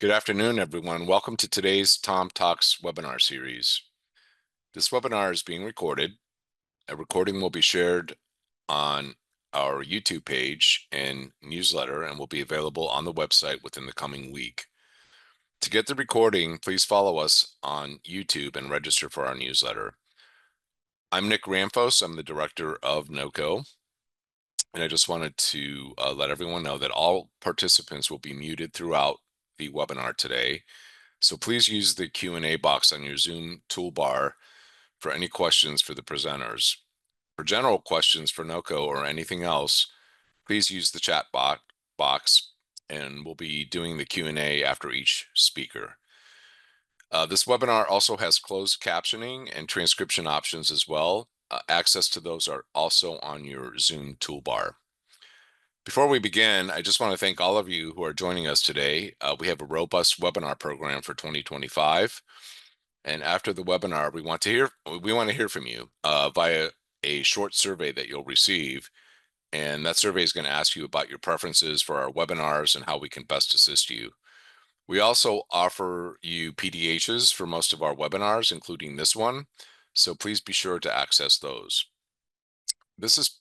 Good afternoon, everyone. Welcome to today's Tom Talks webinar series. This webinar is being recorded. A recording will be shared on our YouTube page and newsletter and will be available on the website within the coming week. To get the recording, please follow us on YouTube and register for our newsletter. I'm Nick Ramphos. I'm the director of NOCO, and I just wanted to let everyone know that all participants will be muted throughout the webinar today. So please use the Q&A box on your Zoom toolbar for any questions for the presenters. For general questions for NOCO or anything else, please use the chat box, and we'll be doing the Q&A after each speaker. This webinar also has closed captioning and transcription options as well. Access to those are also on your Zoom toolbar. Before we begin, I just want to thank all of you who are joining us today. We have a robust webinar program for 2025. And after the webinar, we want to hear from you via a short survey that you'll receive. And that survey is going to ask you about your preferences for our webinars and how we can best assist you. We also offer you PDHs for most of our webinars, including this one. So please be sure to access those. This is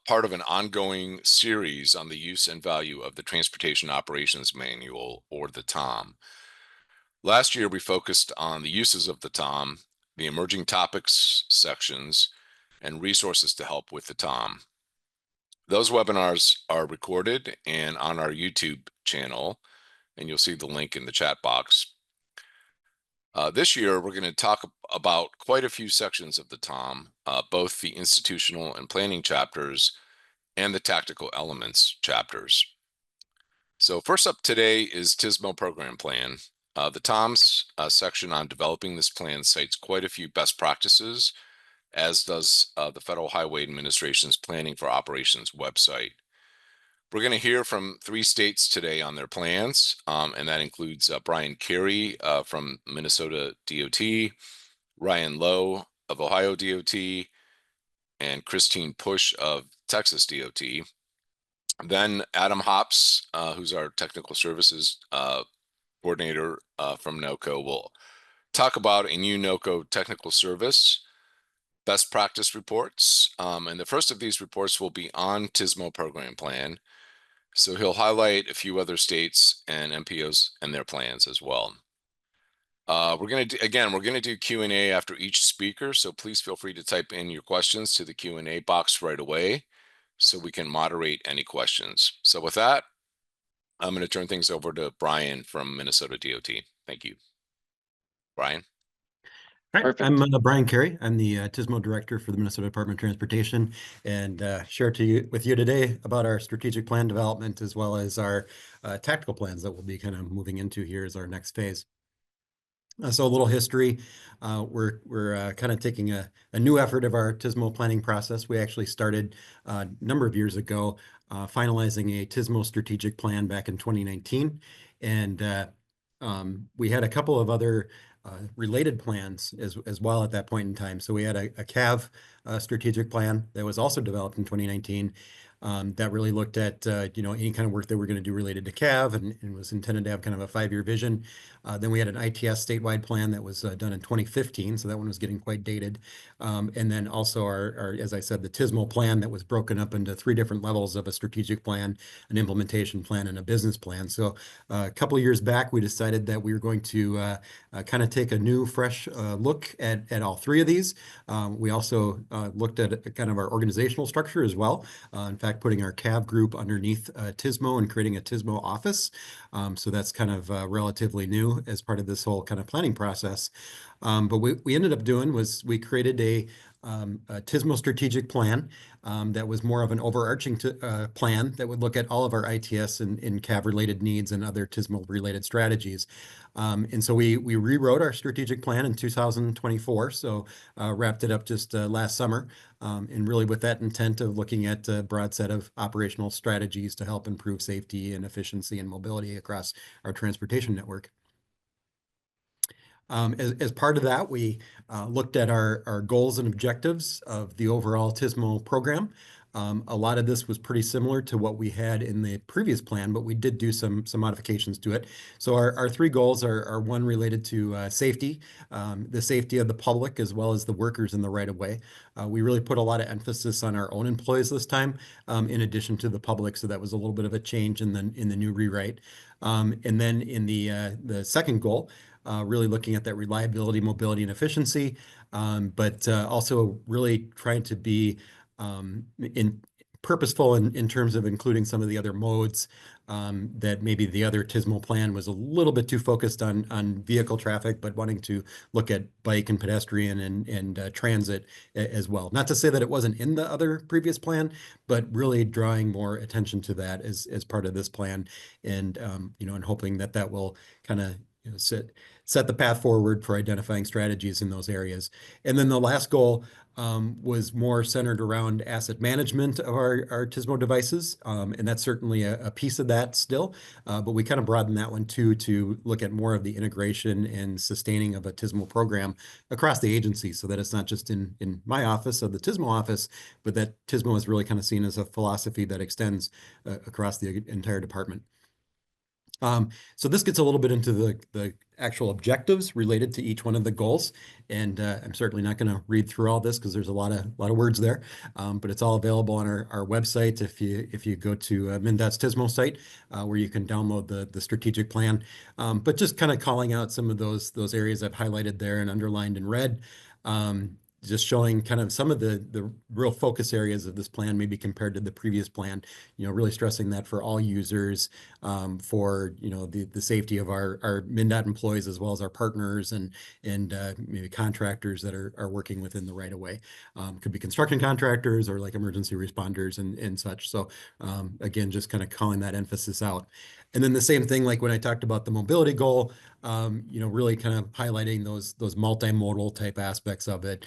part of an ongoing series on the use and value of the Transportation Operations Manual, or the TOM. Last year, we focused on the uses of the TOM, the emerging topics sections, and resources to help with the TOM. Those webinars are recorded and on our YouTube channel, and you'll see the link in the chat box. This year, we're going to talk about quite a few sections of the TOM, both the institutional and planning chapters and the tactical elements chapters. So first up today is TSMO Program Plan. The TOMS section on developing this plan cites quite a few best practices, as does the Federal Highway Administration's Planning for Operations website. We're going to hear from 3 states today on their plans, and that includes Brian Carey from Minnesota DOT, Ryan Lowe of Ohio DOT, and Christine Push of Texas DOT. Then Adam Hops, who's our technical services coordinator from NOCO, will talk about a new NOCO technical service, best practice reports, and the first of these reports will be on TSMO Program Plan. So he'll highlight a few other states and MPOs and their plans as well. We're going to do Q&A after each speaker, so please feel free to type in your questions to the Q&A box right away so we can moderate any questions. So with that, I'm going to turn things over to Brian from Minnesota DOT. Thank you. Brian. All right, I'm Brian Carey. I'm the TSMO director for the Minnesota Department of Transportation, and share with you today about our strategic plan development as well as our tactical plans that we'll be kind of moving into here as our next phase. So a little history. We're kind of taking a new effort of our TSMO planning process. We actually started a number of years ago finalizing a TSMO strategic plan back in 2019, and we had a couple of other related plans as well at that point in time. So we had a CAV strategic plan that was also developed in 2019 that really looked at any kind of work that we're going to do related to CAV and was intended to have kind of a 5-year vision. Then we had an ITS statewide plan that was done in 2015, so that one was getting quite dated. And then also our, as I said, the TSMO plan that was broken up into 3 different levels of a strategic plan, an implementation plan, and a business plan. So a couple of years back, we decided that we were going to kind of take a new, fresh look at all 3 of these. We also looked at kind of our organizational structure as well. In fact, putting our CAV group underneath TSMO and creating a TSMO office. So that's kind of relatively new as part of this whole kind of planning process. But we ended up doing was we created a TSMO strategic plan that was more of an overarching plan that would look at all of our ITS and CAV related needs and other TSMO related strategies. And so we rewrote our strategic plan in 2024, so wrapped it up just last summer, and really with that intent of looking at a broad set of operational strategies to help improve safety and efficiency and mobility across our transportation network. As part of that, we looked at our goals and objectives of the overall TSMO program. A lot of this was pretty similar to what we had in the previous plan, but we did do some modifications to it. So our three goals are one related to safety, the safety of the public as well as the workers in the right of way. We really put a lot of emphasis on our own employees this time, in addition to the public. So that was a little bit of a change in the new rewrite. And then in the second goal, really looking at that reliability, mobility, and efficiency, but also really trying to be in purposeful in terms of including some of the other modes that maybe the other TSMO plan was a little bit too focused on vehicle traffic, but wanting to look at bike and pedestrian and transit as well. Not to say that it wasn't in the other previous plan, but really drawing more attention to that as part of this plan, and and hoping that that will kind of set the path forward for identifying strategies in those areas. And then the last goal was more centered around asset management of our TSMO devices. And that's certainly a piece of that still, but we kind of broadened that one too, to look at more of the integration and sustaining of a TSMO program across the agency, so that it's not just in my office of the TSMO office, but that TSMO is really kind of seen as a philosophy that extends across the entire department. So this gets a little bit into the actual objectives related to each one of the goals, and I'm certainly not going to read through all this because there's a lot of words there, but it's all available on our website if you go to MnDOT's TSMO site, where you can download the strategic plan. But just kind of calling out some of those areas I've highlighted there and underlined in red. Just showing kind of some of the real focus areas of this plan, maybe compared to the previous plan, really stressing that for all users, for, the safety of our MnDOT employees, as well as our partners and maybe contractors that are working within the right of way. Could be construction contractors or like emergency responders and such. So again, just kind of calling that emphasis out. And then the same thing, like when I talked about the mobility goal, really kind of highlighting those multimodal type aspects of it,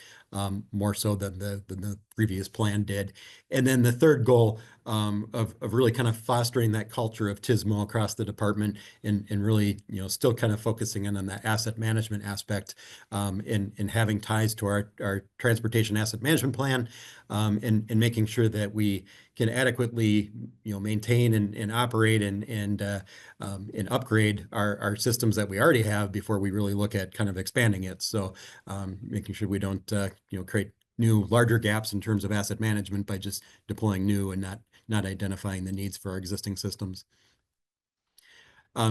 more so than the previous plan did. And then the third goal, of really kind of fostering that culture of TSMO across the department, and really, still kind of focusing in on that asset management aspect, and having ties to our transportation asset management plan, and making sure that we can adequately, maintain and operate and upgrade our systems that we already have before we really look at kind of expanding it. So making sure we don't create new larger gaps in terms of asset management by just deploying new and not identifying the needs for our existing systems.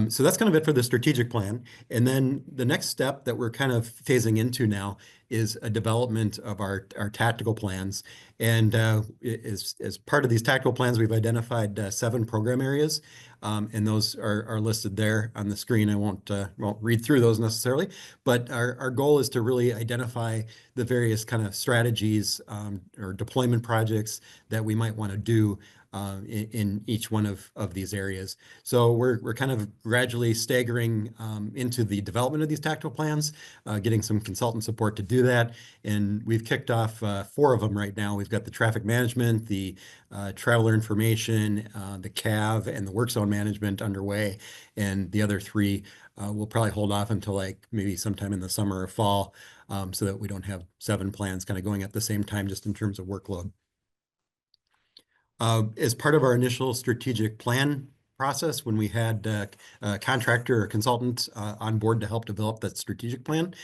So that's kind of it for the strategic plan. And then the next step that we're kind of phasing into now is a development of our tactical plans. And as part of these tactical plans, we've identified 7 program areas, and those are listed there on the screen. I won't read through those necessarily, but our goal is to really identify the various kind of strategies or deployment projects that we might want to do in each one of these areas. So we're kind of gradually staggering into the development of these tactical plans, getting some consultant support to do that. And we've kicked off 4 of them right now. We've got the traffic management, the traveler information, the CAV, and the work zone management underway. And the other 3 we'll probably hold off until like maybe sometime in the summer or fall, so that we don't have 7 plans kind of going at the same time, just in terms of workload. As part of our initial strategic plan process, when we had a contractor or consultant on board to help develop that strategic plan,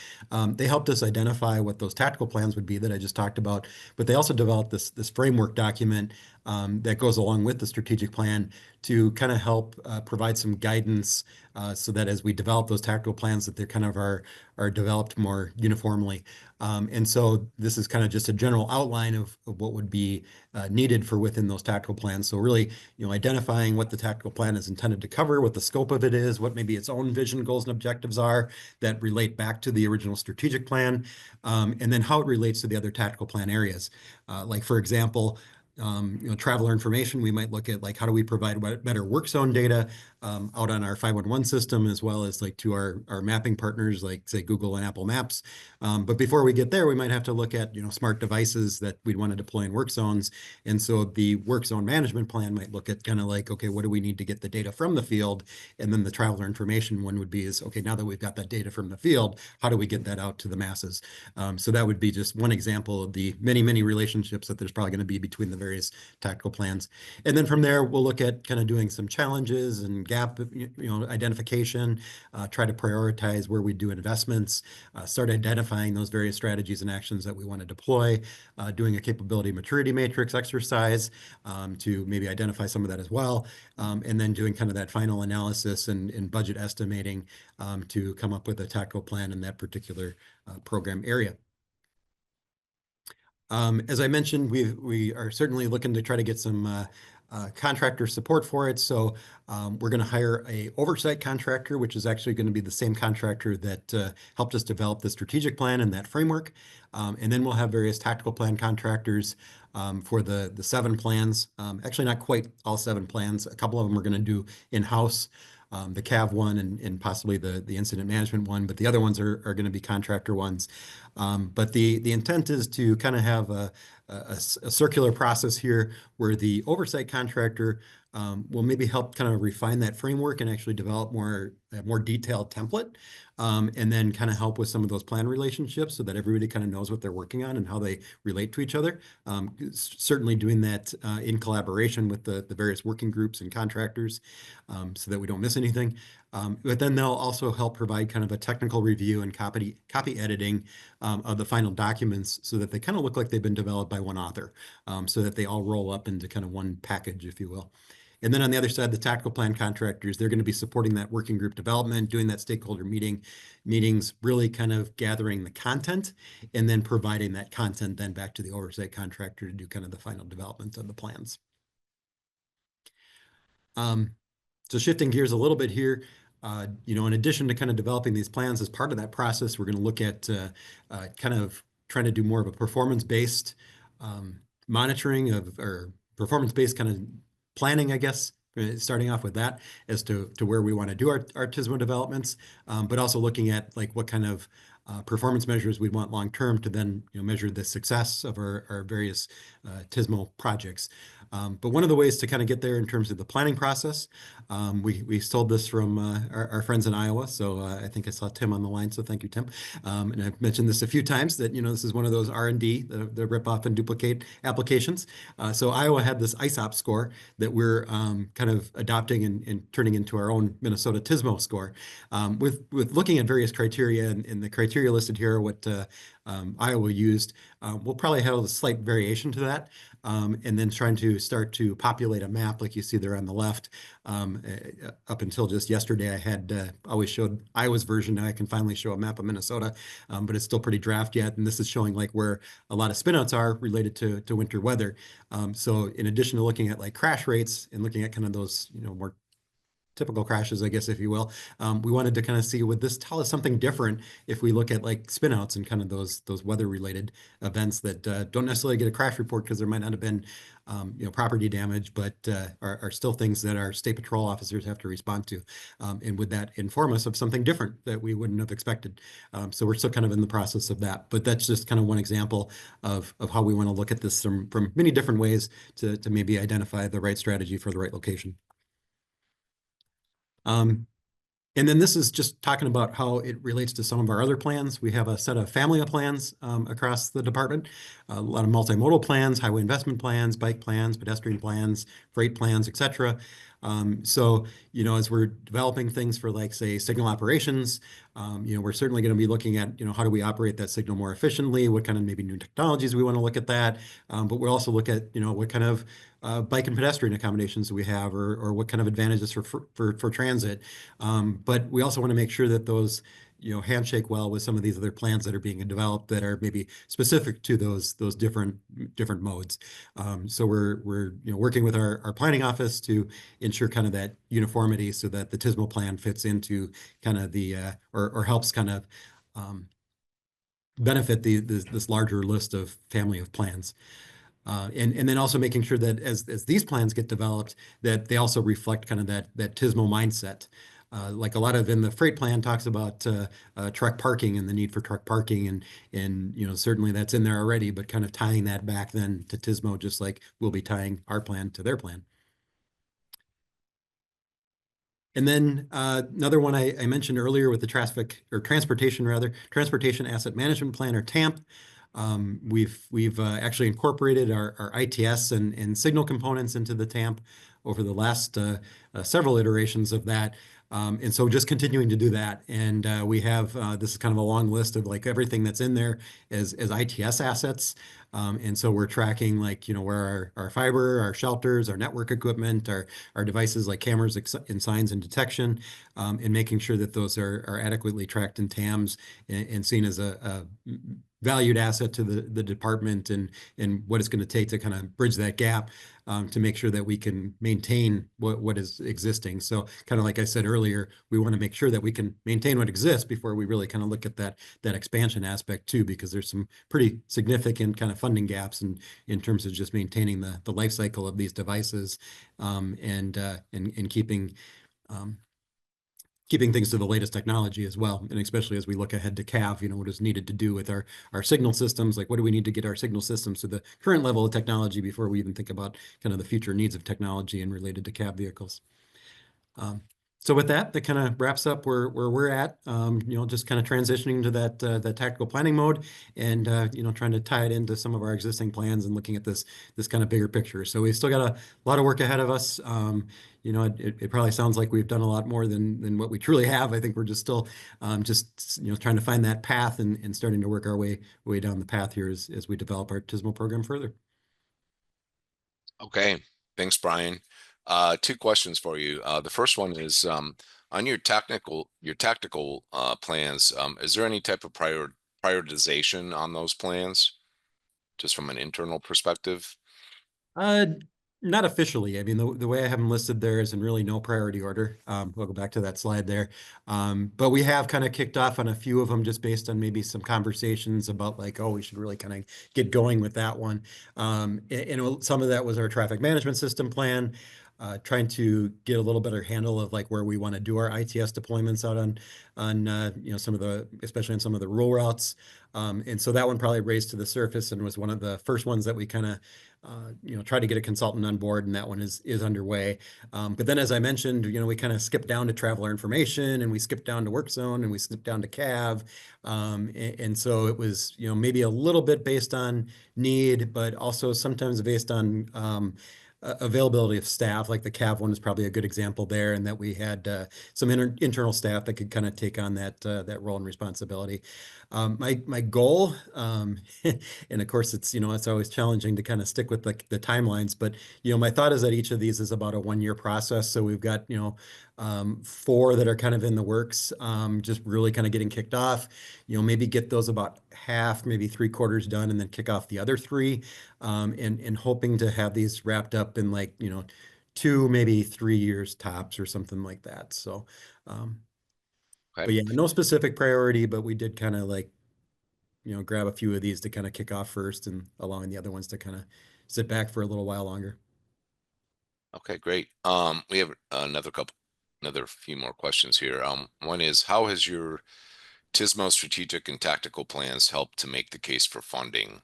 they helped us identify what those tactical plans would be that I just talked about. But they also developed this framework document that goes along with the strategic plan to kind of help provide some guidance, so that as we develop those tactical plans, that they're kind of are developed more uniformly. And so this is kind of just a general outline of what would be needed for within those tactical plans. So really, identifying what the tactical plan is intended to cover, what the scope of it is, what maybe its own vision, goals, and objectives are that relate back to the original strategic plan, and then how it relates to the other tactical plan areas. Like for example, traveler information, we might look at like, how do we provide better work zone data out on our 511 system, as well as like to our mapping partners, like say Google and Apple Maps. But before we get there, we might have to look at, smart devices that we'd want to deploy in work zones. And so the work zone management plan might look at kind of like, okay, what do we need to get the data from the field? And then the traveler information one would be is, okay, now that we've got that data from the field, how do we get that out to the masses? So that would be just one example of the many, many relationships that there's probably going to be between the various tactical plans. And then from there, we'll look at kind of doing some challenges and gap, identification, try to prioritize where we do investments, start identifying those various strategies and actions that we want to deploy, doing a capability maturity matrix exercise to maybe identify some of that as well, and then doing kind of that final analysis and budget estimating to come up with a tactical plan in that particular program area. As I mentioned, we are certainly looking to try to get some contractor support for it. So we're going to hire a oversight contractor, which is actually going to be the same contractor that helped us develop the strategic plan and that framework. And then we'll have various tactical plan contractors for the 7 plans. Actually, not quite all 7 plans. A couple of them we're going to do in-house. The CAV one and possibly the incident management one, but the other ones are going to be contractor ones. But the intent is to kind of have a circular process here where the oversight contractor will maybe help kind of refine that framework and actually develop a more detailed template, and then kind of help with some of those plan relationships so that everybody kind of knows what they're working on and how they relate to each other. Certainly doing that in collaboration with the various working groups and contractors so that we don't miss anything. But then they'll also help provide kind of a technical review and copy editing of the final documents so that they kind of look like they've been developed by one author, so that they all roll up into kind of one package, if you will. And then on the other side, the tactical plan contractors, they're going to be supporting that working group development, doing that stakeholder meetings, really kind of gathering the content and then providing that content then back to the oversight contractor to do kind of the final development of the plans. So shifting gears a little bit here, in addition to kind of developing these plans as part of that process, we're going to look at kind of trying to do more of a performance-based monitoring or performance-based kind of planning, I guess, starting off with that as to where we want to do our TSMO developments, but also looking at like what kind of performance measures we want long-term to then measure the success of our various TSMO projects. But one of the ways to kind of get there in terms of the planning process, we stole this from our friends in Iowa. So I think I saw Tim on the line. So thank you, Tim. And I've mentioned this a few times that, this is one of those R&D, the rip off and duplicate applications. So Iowa had this ISOP score that we're kind of adopting and turning into our own Minnesota TSMO score with looking at various criteria, and the criteria listed here are what Iowa used. We'll probably have a slight variation to that, and then trying to start to populate a map like you see there on the left. Up until just yesterday, I had always showed Iowa's version. Now I can finally show a map of Minnesota, but it's still pretty draft yet. And this is showing like where a lot of spinouts are related to winter weather. So in addition to looking at like crash rates and looking at kind of those, more typical crashes, I guess, if you will. We wanted to kind of see, would this tell us something different if we look at like spinouts and kind of those weather-related events that don't necessarily get a crash report because there might not have been property damage, but are still things that our state patrol officers have to respond to. And would that inform us of something different that we wouldn't have expected? So we're still kind of in the process of that. But that's just kind of one example of how we want to look at this from many different ways to maybe identify the right strategy for the right location. And then this is just talking about how it relates to some of our other plans. We have a set of family of plans across the department, a lot of multimodal plans, highway investment plans, bike plans, pedestrian plans, freight plans, et cetera. So, as we're developing things for like, say, signal operations, we're certainly going to be looking at, how do we operate that signal more efficiently? What kind of maybe new technologies we want to look at that? But we'll also look at, what kind of bike and pedestrian accommodations we have, or what kind of advantages for transit. But we also want to make sure that those handshake well with some of these other plans that are being developed that are maybe specific to those different modes. So we're working with our planning office to ensure kind of that uniformity so that the TSMO plan fits into kind of the or helps kind of benefit this larger list of family of plans. And then also making sure that as these plans get developed, that they also reflect kind of that TSMO mindset. Like a lot of in the freight plan talks about truck parking and the need for truck parking, and certainly that's in there already, but kind of tying that back then to TSMO, just like we'll be tying our plan to their plan. And then another one I mentioned earlier with the transportation asset management plan, or TAMP. We've actually incorporated our ITS and signal components into the TAMP over the last several iterations of that. And so just continuing to do that. And we have this is kind of a long list of like everything that's in there as ITS assets. And so we're tracking like, where our fiber, our shelters, our network equipment, our devices like cameras and signs and detection, and making sure that those are adequately tracked in TAMs and seen as a valued asset to the department and what it's going to take to kind of bridge that gap to make sure that we can maintain what is existing. So kind of like I said earlier, we want to make sure that we can maintain what exists before we really kind of look at that expansion aspect too, because there's some pretty significant kind of funding gaps in terms of just maintaining the life cycle of these devices and um, keeping things to the latest technology as well. And especially as we look ahead to CAV, what is needed to do with our signal systems, like what do we need to get our signal systems to the current level of technology before we even think about kind of the future needs of technology and related to CAV vehicles. So with that kind of wraps up where we're at, just kind of transitioning to that tactical planning mode and, trying to tie it into some of our existing plans and looking at this kind of bigger picture. So we've still got a lot of work ahead of us. It probably sounds like we've done a lot more than what we truly have. I think we're just still trying to find that path and starting to work our way down the path here as we develop our TSMO program further. Okay, thanks, Brian. Two questions for you. The first one is on your tactical plans. Is there any type of prioritization on those plans, just from an internal perspective? Uh, Not officially. I mean, the way I have them listed there is in really no priority order. We'll go back to that slide there. But we have kind of kicked off on a few of them just based on maybe some conversations about like, oh, we should really kind of get going with that one. Some of that was our traffic management system plan, trying to get a little better handle of like where we want to do our ITS deployments out on especially on some of the rural routes. And so that one probably raised to the surface and was one of the first ones that we kind of try to get a consultant on board, and that one is underway. But then, as I mentioned, we kind of skipped down to traveler information, and we skipped down to work zone, and we skipped down to CAV. And so it was, maybe a little bit based on need, but also sometimes based on availability of staff. Like the CAV one is probably a good example there, and that we had some internal staff that could kind of take on that role and responsibility. My goal, and of course it's always challenging to kind of stick with the timelines, but my thought is that each of these is about a 1 year process. So we've got 4 that are kind of in the works, just really kind of getting kicked off. Maybe get those about half, maybe 3/4 done, and then kick off the other 3, and hoping to have these wrapped up in like 2, maybe 3 years tops or something like that. So. Okay. But yeah, no specific priority, but we did kind of like, grab a few of these to kind of kick off first and allowing the other ones to kind of sit back for a little while longer. Okay, great. We have another few more questions here. One is, how has your TSMO strategic and tactical plans helped to make the case for funding?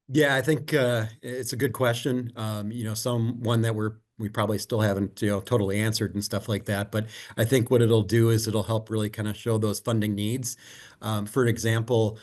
Yeah, I think it's a good question. One that we probably still haven't totally answered and stuff like that. But I think what it'll do is it'll help really kind of show those funding needs. For an example,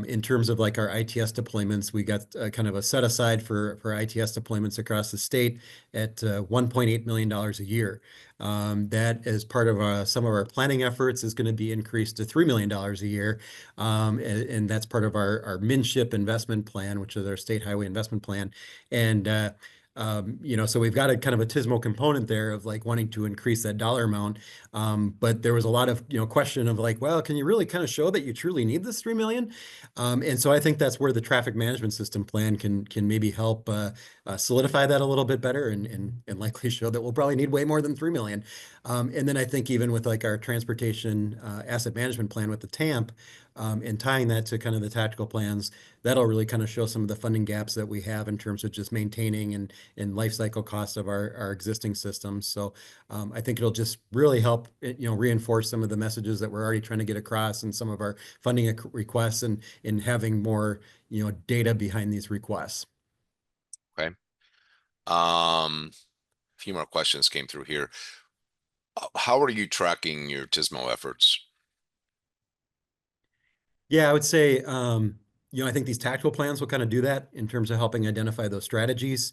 in terms of like our ITS deployments, we got kind of a set aside for ITS deployments across the state at $1.8 million a year. That as part of some of our planning efforts is going to be increased to $3 million a year. And that's part of our MNSHIP investment plan, which is our state highway investment plan. And, so we've got a kind of a TSMO component there of like wanting to increase that dollar amount. But there was a lot of, question of like, well, can you really kind of show that you truly need this 3 million? And so I think that's where the traffic management system plan can maybe help solidify that a little bit better and likely show that we'll probably need way more than 3 million. And then I think even with like our transportation asset management plan with the TAMP, and tying that to kind of the tactical plans, that'll really kind of show some of the funding gaps that we have in terms of just maintaining and life cycle costs of our existing systems. So I think it'll just really help reinforce some of the messages that we're already trying to get across and some of our funding requests and in having more data behind these requests. Okay. A few more questions came through here. How are you tracking your TSMO efforts? Yeah, I would say, I think these tactical plans will kind of do that in terms of helping identify those strategies.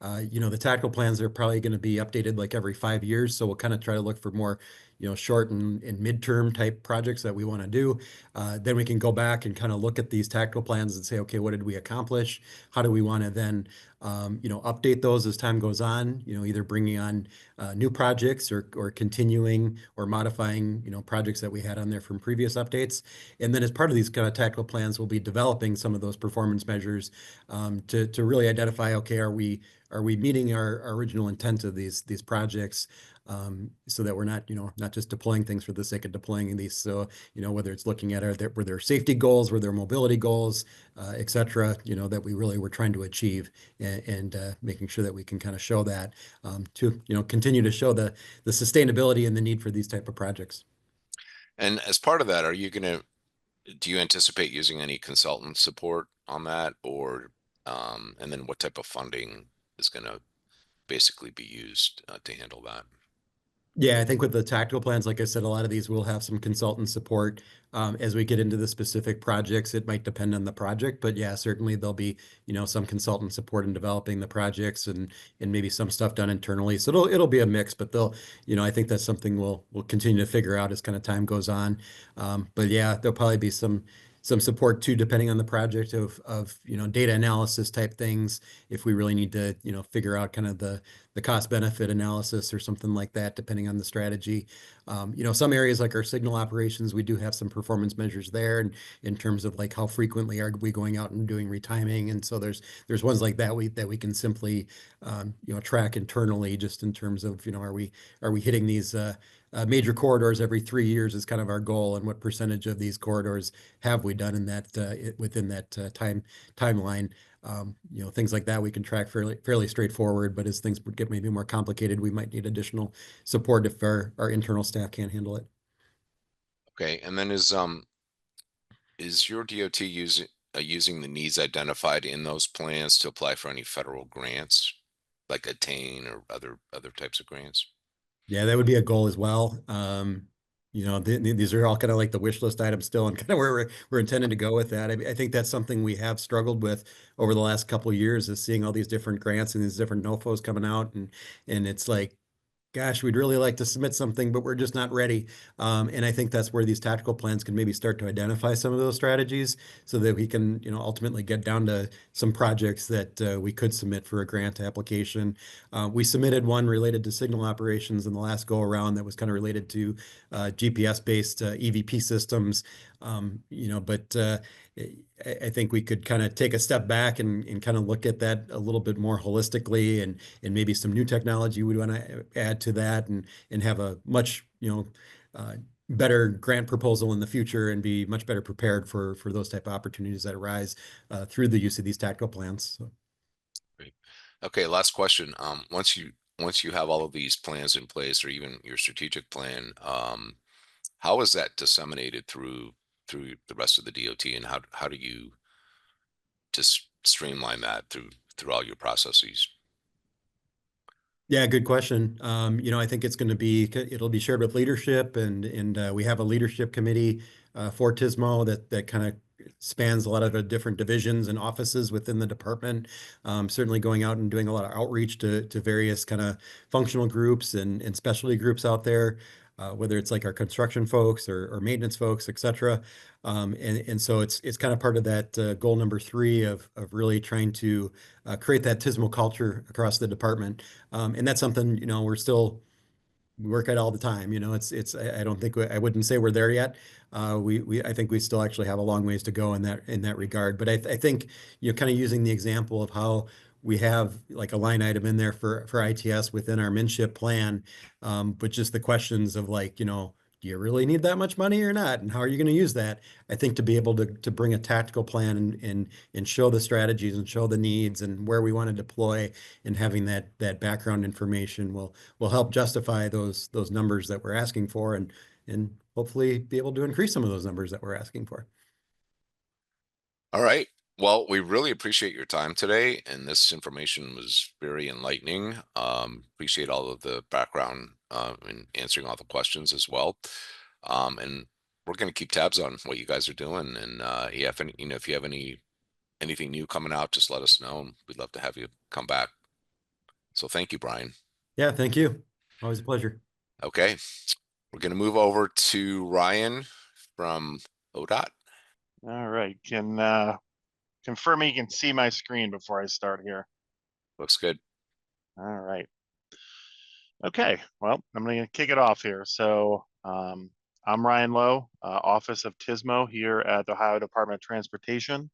The tactical plans are probably going to be updated like every 5 years. So we'll kind of try to look for more, short and midterm type projects that we want to do. Then we can go back and kind of look at these tactical plans and say, okay, what did we accomplish? How do we want to then, update those as time goes on? Either bringing on new projects or continuing or modifying, projects that we had on there from previous updates. And then as part of these kind of tactical plans, we'll be developing some of those performance measures to really identify, okay, are we meeting our original intent of these projects, so that we're not just deploying things for the sake of deploying these. So, whether it's looking at were there safety goals, were there mobility goals, et cetera, that we really were trying to achieve, and making sure that we can kind of show that, to, continue to show the sustainability and the need for these type of projects. And as part of that, do you anticipate using any consultant support on that, or and then what type of funding is going to basically be used to handle that? Yeah, I think with the tactical plans, like I said, a lot of these will have some consultant support. As we get into the specific projects, it might depend on the project, but yeah, certainly there'll be, some consultant support in developing the projects and maybe some stuff done internally. So it'll be a mix, but I think that's something we'll continue to figure out as kind of time goes on. But yeah, there'll probably be some support too, depending on the project of data analysis type things. If we really need to, figure out kind of the cost benefit analysis or something like that, depending on the strategy. Some areas like our signal operations, we do have some performance measures there, and in terms of like how frequently are we going out and doing retiming, and so there's ones like that we can simply track internally, just in terms of are we hitting these major corridors every 3 years is kind of our goal, and what percentage of these corridors have we done in that within that timeline. Things like that we can track fairly straightforward, but as things get maybe more complicated, we might need additional support if our internal staff can't handle it. Okay, and then is your DOT using the needs identified in those plans to apply for any federal grants, like attain or other types of grants? Yeah, that would be a goal as well. These are all kind of like the wish list items still, and kind of where we're intending to go with that. I think that's something we have struggled with over the last couple of years, is seeing all these different grants and these different NOFOs coming out, and it's like, gosh, we'd really like to submit something, but we're just not ready. And I think that's where these tactical plans can maybe start to identify some of those strategies, so that we can, ultimately get down to some projects that we could submit for a grant application. We submitted one related to signal operations in the last go around that was kind of related to GPS-based EVP systems. But I think we could kind of take a step back and kind of look at that a little bit more holistically, and maybe some new technology we want to add to that, and have a much, better grant proposal in the future, and be much better prepared for those type of opportunities that arise through the use of these tactical plans. So. Great. Okay, last question. Once you have all of these plans in place, or even your strategic plan, how is that disseminated through the rest of the DOT, and how do you just streamline that through all your processes? Yeah, good question. I think it'll be shared with leadership, and we have a leadership committee for TSMO that kind of spans a lot of the different divisions and offices within the department. Certainly going out and doing a lot of outreach to various kind of functional groups and specialty groups out there, whether it's like our construction folks or maintenance folks, et cetera. And so it's kind of part of that goal number 3 of really trying to create that TSMO culture across the department. And that's something, we work at all the time. I don't think I wouldn't say we're there yet. I think we still actually have a long ways to go in that regard. But I think, kind of using the example of how we have like a line item in there for ITS within our Minship plan, but just the questions of like, do you really need that much money or not? And how are you going to use that? I think to be able to bring a tactical plan and show the strategies and show the needs and where we want to deploy, and having that background information will help justify those numbers that we're asking for, and hopefully be able to increase some of those numbers that we're asking for. All right. Well, we really appreciate your time today, and this information was very enlightening. Appreciate all of the background and answering all the questions as well. And we're going to keep tabs on what you guys are doing. And yeah, if you have anything new coming out, just let us know. And we'd love to have you come back. So thank you, Brian. Yeah, thank you. Always a pleasure. Okay, we're going to move over to Ryan from ODOT. All right, can confirm you can see my screen before I start here. Looks good. All right. Okay, well, I'm going to kick it off here. So I'm Ryan Lowe, Office of TSMO here at the Ohio Department of Transportation.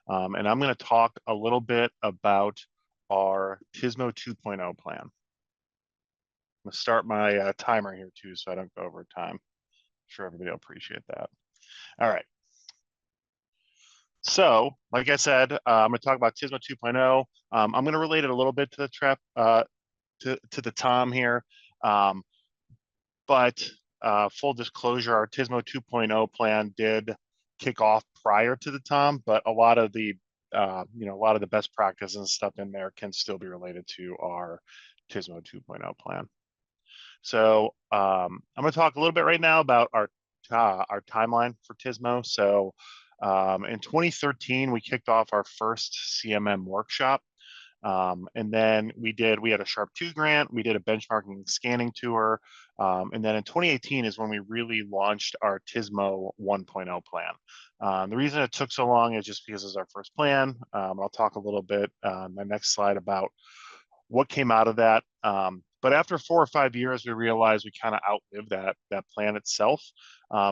And I'm going to talk a little bit about our TSMO 2.0 plan. I'm going to start my timer here too, so I don't go over time. I'm sure everybody will appreciate that. All right. So, like I said, I'm going to talk about TSMO 2.0. I'm going to relate it a little bit to the to the TOM here. But full disclosure, our TSMO 2.0 plan did kick off prior to the TOM, but a lot of the a lot of the best practices and stuff in there can still be related to our TSMO 2.0 plan. So I'm going to talk a little bit right now about our timeline for TSMO. So in 2013, we kicked off our first CMM workshop. And then we had a Sharp 2 grant, we did a benchmarking scanning tour. And then in 2018 is when we really launched our TSMO 1.0 plan. The reason it took so long is just because it's our first plan. I'll talk a little bit on my next slide about what came out of that. But after 4 or 5 years, we realized we kind of outlived that plan itself.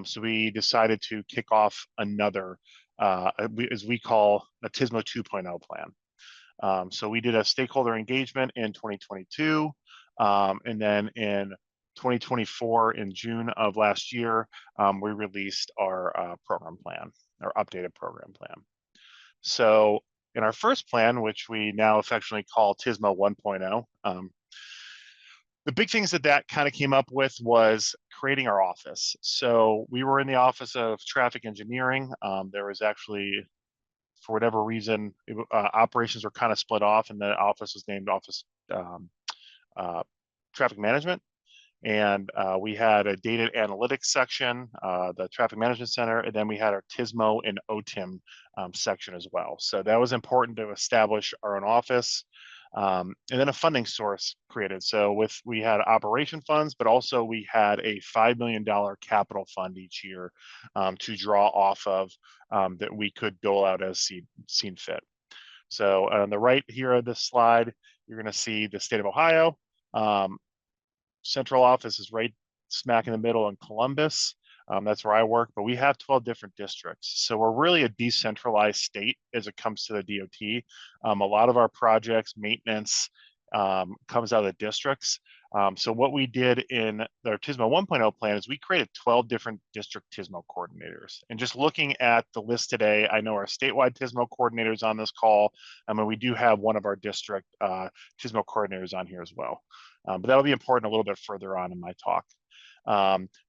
So we decided to kick off another, as we call a TSMO 2.0 plan. So we did a stakeholder engagement in 2022, and then in 2024, in June of last year, we released our program plan, our updated program plan. So in our first plan, which we now affectionately call TSMO 1.0, the big things that kind of came up with was creating our office. So we were in the Office of Traffic Engineering. There was actually, for whatever reason, operations were kind of split off, and the office was named Office Traffic Management. And we had a data analytics section, the Traffic Management Center, and then we had our TSMO and OTIM section as well. So that was important to establish our own office. And then a funding source created. So we had operation funds, but also we had a $5 million capital fund each year to draw off of that we could dole out as seen fit. So on the right here of this slide, you're going to see the state of Ohio. Central office is right smack in the middle in Columbus. That's where I work, but we have 12 different districts. So we're really a decentralized state as it comes to the DOT. A lot of our projects, maintenance, comes out of the districts. So what we did in our TSMO 1.0 plan is we created 12 different district TSMO coordinators. And just looking at the list today, I know our statewide TSMO coordinators on this call. I mean, we do have one of our district TSMO coordinators on here as well. But that'll be important a little bit further on in my talk.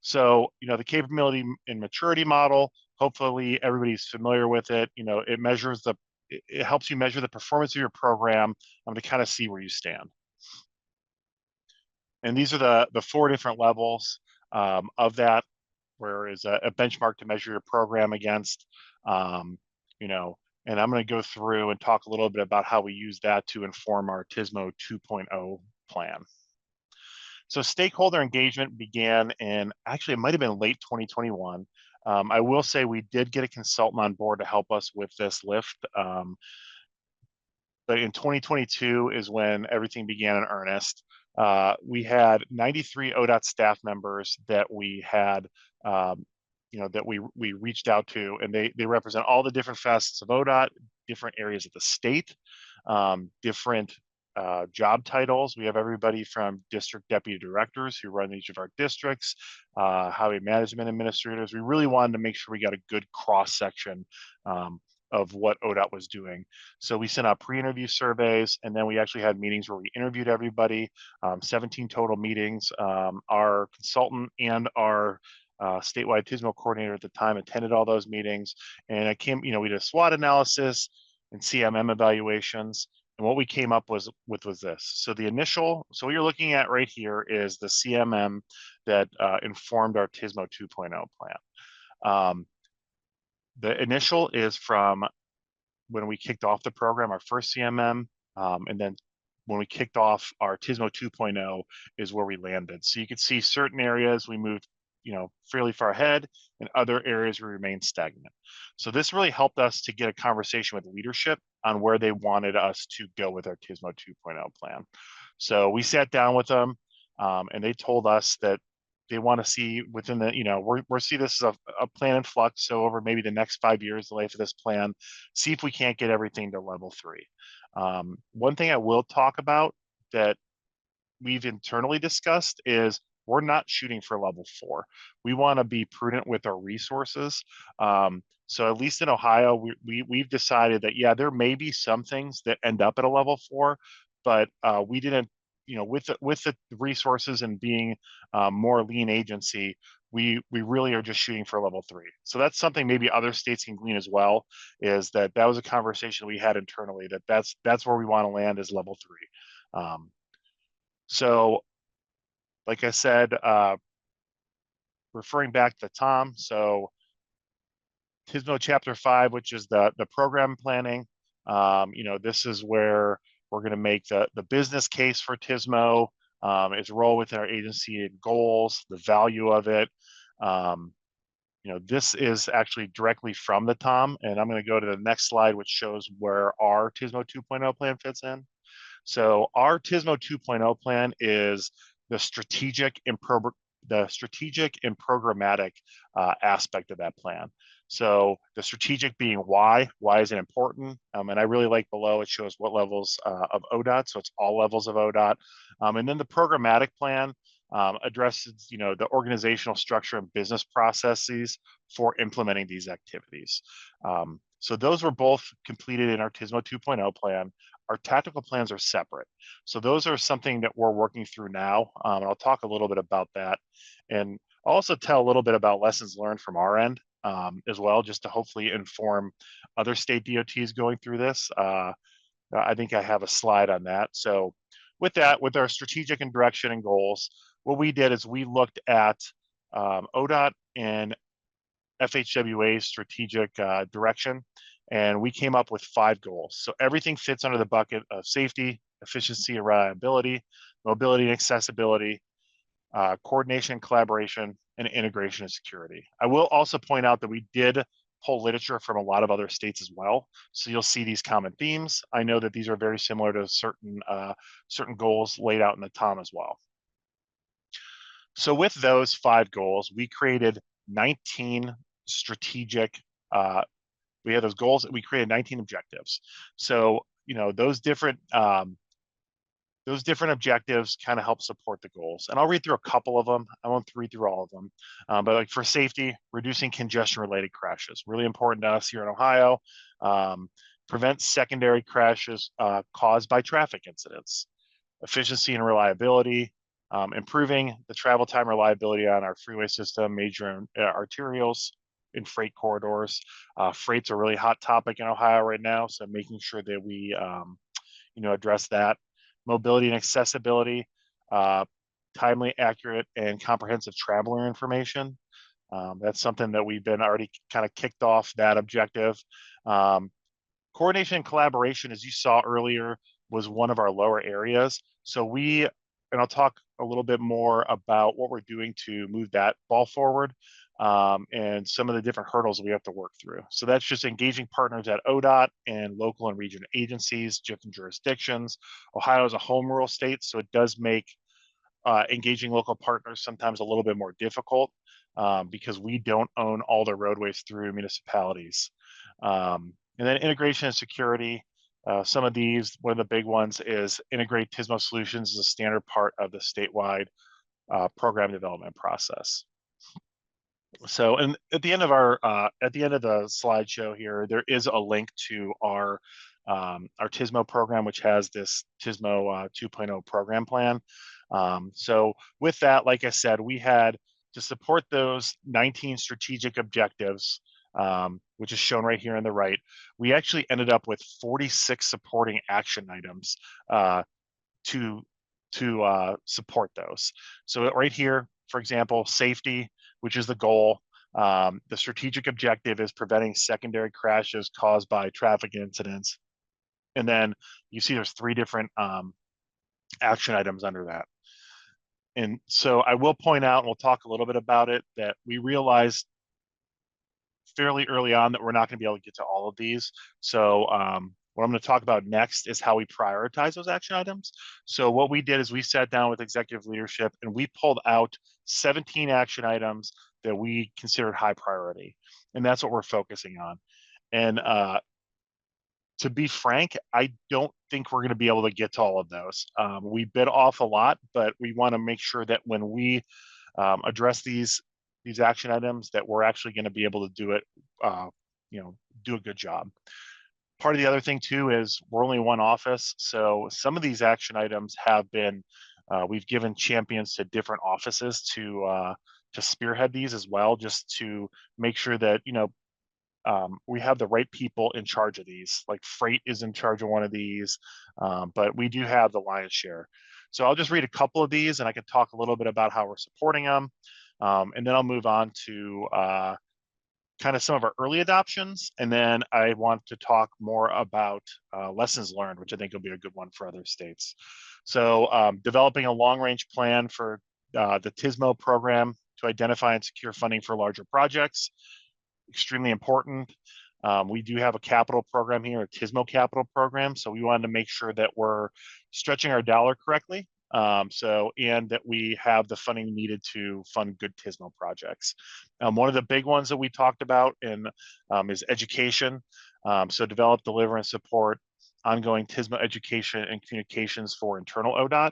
So, the capability and maturity model, hopefully everybody's familiar with it. It helps you measure the performance of your program to kind of see where you stand. And these are the 4 different levels of that, where is a benchmark to measure your program against, and I'm going to go through and talk a little bit about how we use that to inform our TSMO 2.0 plan. So stakeholder engagement began actually it might have been late 2021. I will say we did get a consultant on board to help us with this lift. But in 2022 is when everything began in earnest. We had 93 ODOT staff members that we had, that we reached out to, and they represent all the different facets of ODOT, different areas of the state, different job titles. We have everybody from district deputy directors who run each of our districts, highway management administrators. We really wanted to make sure we got a good cross section of what ODOT was doing. So we sent out pre-interview surveys, and then we actually had meetings where we interviewed everybody, 17 total meetings. Our consultant and our statewide TSMO coordinator at the time attended all those meetings, and we did a SWOT analysis and CMM evaluations. And what we came up with was this. So so what you're looking at right here is the CMM that informed our TSMO 2.0 plan. The initial is from when we kicked off the program, our first CMM, and then when we kicked off our TSMO 2.0 is where we landed. So you can see certain areas we moved, fairly far ahead, and other areas we remained stagnant. So this really helped us to get a conversation with leadership on where they wanted us to go with our TSMO 2.0 plan. So we sat down with them, and they told us that they want to see within the, we're see this as a plan in flux. So over maybe the next 5 years, the life of this plan, see if we can't get everything to level 3. One thing I will talk about that we've internally discussed is we're not shooting for level 4. We want to be prudent with our resources. So at least in Ohio, we've decided that, yeah, there may be some things that end up at a level 4, but we didn't, with the resources and being more lean agency, we really are just shooting for level 3. So that's something maybe other states can glean as well, is that was a conversation we had internally, that's where we want to land, is level 3. So like I said, referring back to Tom, so TSMO Chapter 5, which is the program planning, this is where we're going to make the business case for TSMO, its role within our agency and goals, the value of it. This is actually directly from the Tom, and I'm going to go to the next slide, which shows where our TSMO 2.0 plan fits in. So our TSMO 2.0 plan is the strategic and programmatic aspect of that plan. So the strategic being why is it important? And I really like below, it shows what levels of ODOT. So it's all levels of ODOT. And then the programmatic plan addresses, the organizational structure and business processes for implementing these activities. So those were both completed in our TSMO 2.0 plan. Our tactical plans are separate. So those are something that we're working through now. And I'll talk a little bit about that. And I'll also tell a little bit about lessons learned from our end as well, just to hopefully inform other state DOTs going through this. I think I have a slide on that. So with that, with our strategic and direction and goals, what we did is we looked at ODOT and FHWA's strategic direction, and we came up with 5 goals. So everything fits under the bucket of safety, efficiency, and reliability, mobility and accessibility, coordination, collaboration, and integration and security. I will also point out that we did pull literature from a lot of other states as well. So you'll see these common themes. I know that these are very similar to certain goals laid out in the TOM as well. So with those 5 goals, we created 19 strategic, we had those goals, we created 19 objectives. So, those different objectives kind of help support the goals. And I'll read through a couple of them. I won't read through all of them. But like for safety, reducing congestion-related crashes, really important to us here in Ohio. Prevent secondary crashes caused by traffic incidents. Efficiency and reliability, improving the travel time reliability on our freeway system, major arterials, in freight corridors. Freight's a really hot topic in Ohio right now, so making sure that we address that. Mobility and accessibility, timely, accurate, and comprehensive traveler information. That's something that we've been already kind of kicked off that objective. Coordination and collaboration, as you saw earlier, was one of our lower areas. So and I'll talk a little bit more about what we're doing to move that ball forward, and some of the different hurdles we have to work through. So that's just engaging partners at ODOT and local and regional agencies, different jurisdictions. Ohio is a home rule state, so it does make engaging local partners sometimes a little bit more difficult because we don't own all the roadways through municipalities. And then integration and security. Some of these, one of the big ones is integrate TSMO solutions as a standard part of the statewide program development process. So, and at the end of the slideshow here, there is a link to our TSMO program, which has this TSMO 2.0 program plan. So with that, like I said, we had to support those 19 strategic objectives, which is shown right here on the right. We actually ended up with 46 supporting action items to support those. So right here, for example, safety, which is the goal. The strategic objective is preventing secondary crashes caused by traffic incidents. And then you see there's 3 different action items under that. And so I will point out, and we'll talk a little bit about it, that we realized fairly early on that we're not going to be able to get to all of these. So what I'm going to talk about next is how we prioritize those action items. So what we did is we sat down with executive leadership and we pulled out 17 action items that we considered high priority. And that's what we're focusing on. And to be frank, I don't think we're going to be able to get to all of those. We bit off a lot, but we want to make sure that when we address these action items, that we're actually going to be able to do it, do a good job. Part of the other thing too is we're only one office, so some of these action items have been we've given champions to different offices to spearhead these as well, just to make sure that we have the right people in charge of these. Like freight is in charge of one of these, but we do have the lion's share. So I'll just read a couple of these and I can talk a little bit about how we're supporting them. And then I'll move on to kind of some of our early adoptions. And then I want to talk more about lessons learned, which I think will be a good one for other states. So developing a long-range plan for the TSMO program to identify and secure funding for larger projects. Extremely important. We do have a capital program here, a TSMO capital program. So we wanted to make sure that we're stretching our dollar correctly. And that we have the funding needed to fund good TSMO projects. One of the big ones that we talked about is education. So develop, deliver, and support ongoing TSMO education and communications for internal ODOT.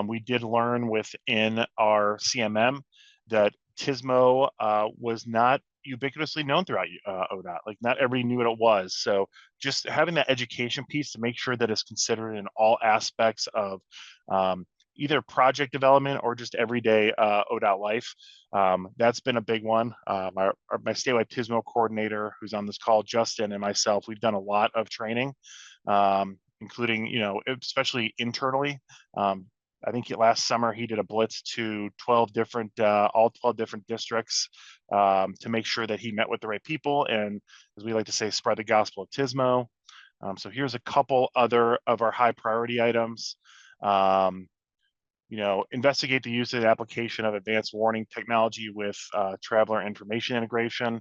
We did learn within our CMM that TSMO was not ubiquitously known throughout ODOT. Like not everybody knew what it was. So just having that education piece to make sure that it's considered in all aspects of either project development or just everyday ODOT life. That's been a big one. My statewide TSMO coordinator, who's on this call, Justin, and myself, we've done a lot of training, including, especially internally. I think last summer he did a blitz to all 12 different districts to make sure that he met with the right people and, as we like to say, spread the gospel of TSMO. So here's a couple other of our high priority items. Investigate the use and application of advanced warning technology with traveler information integration.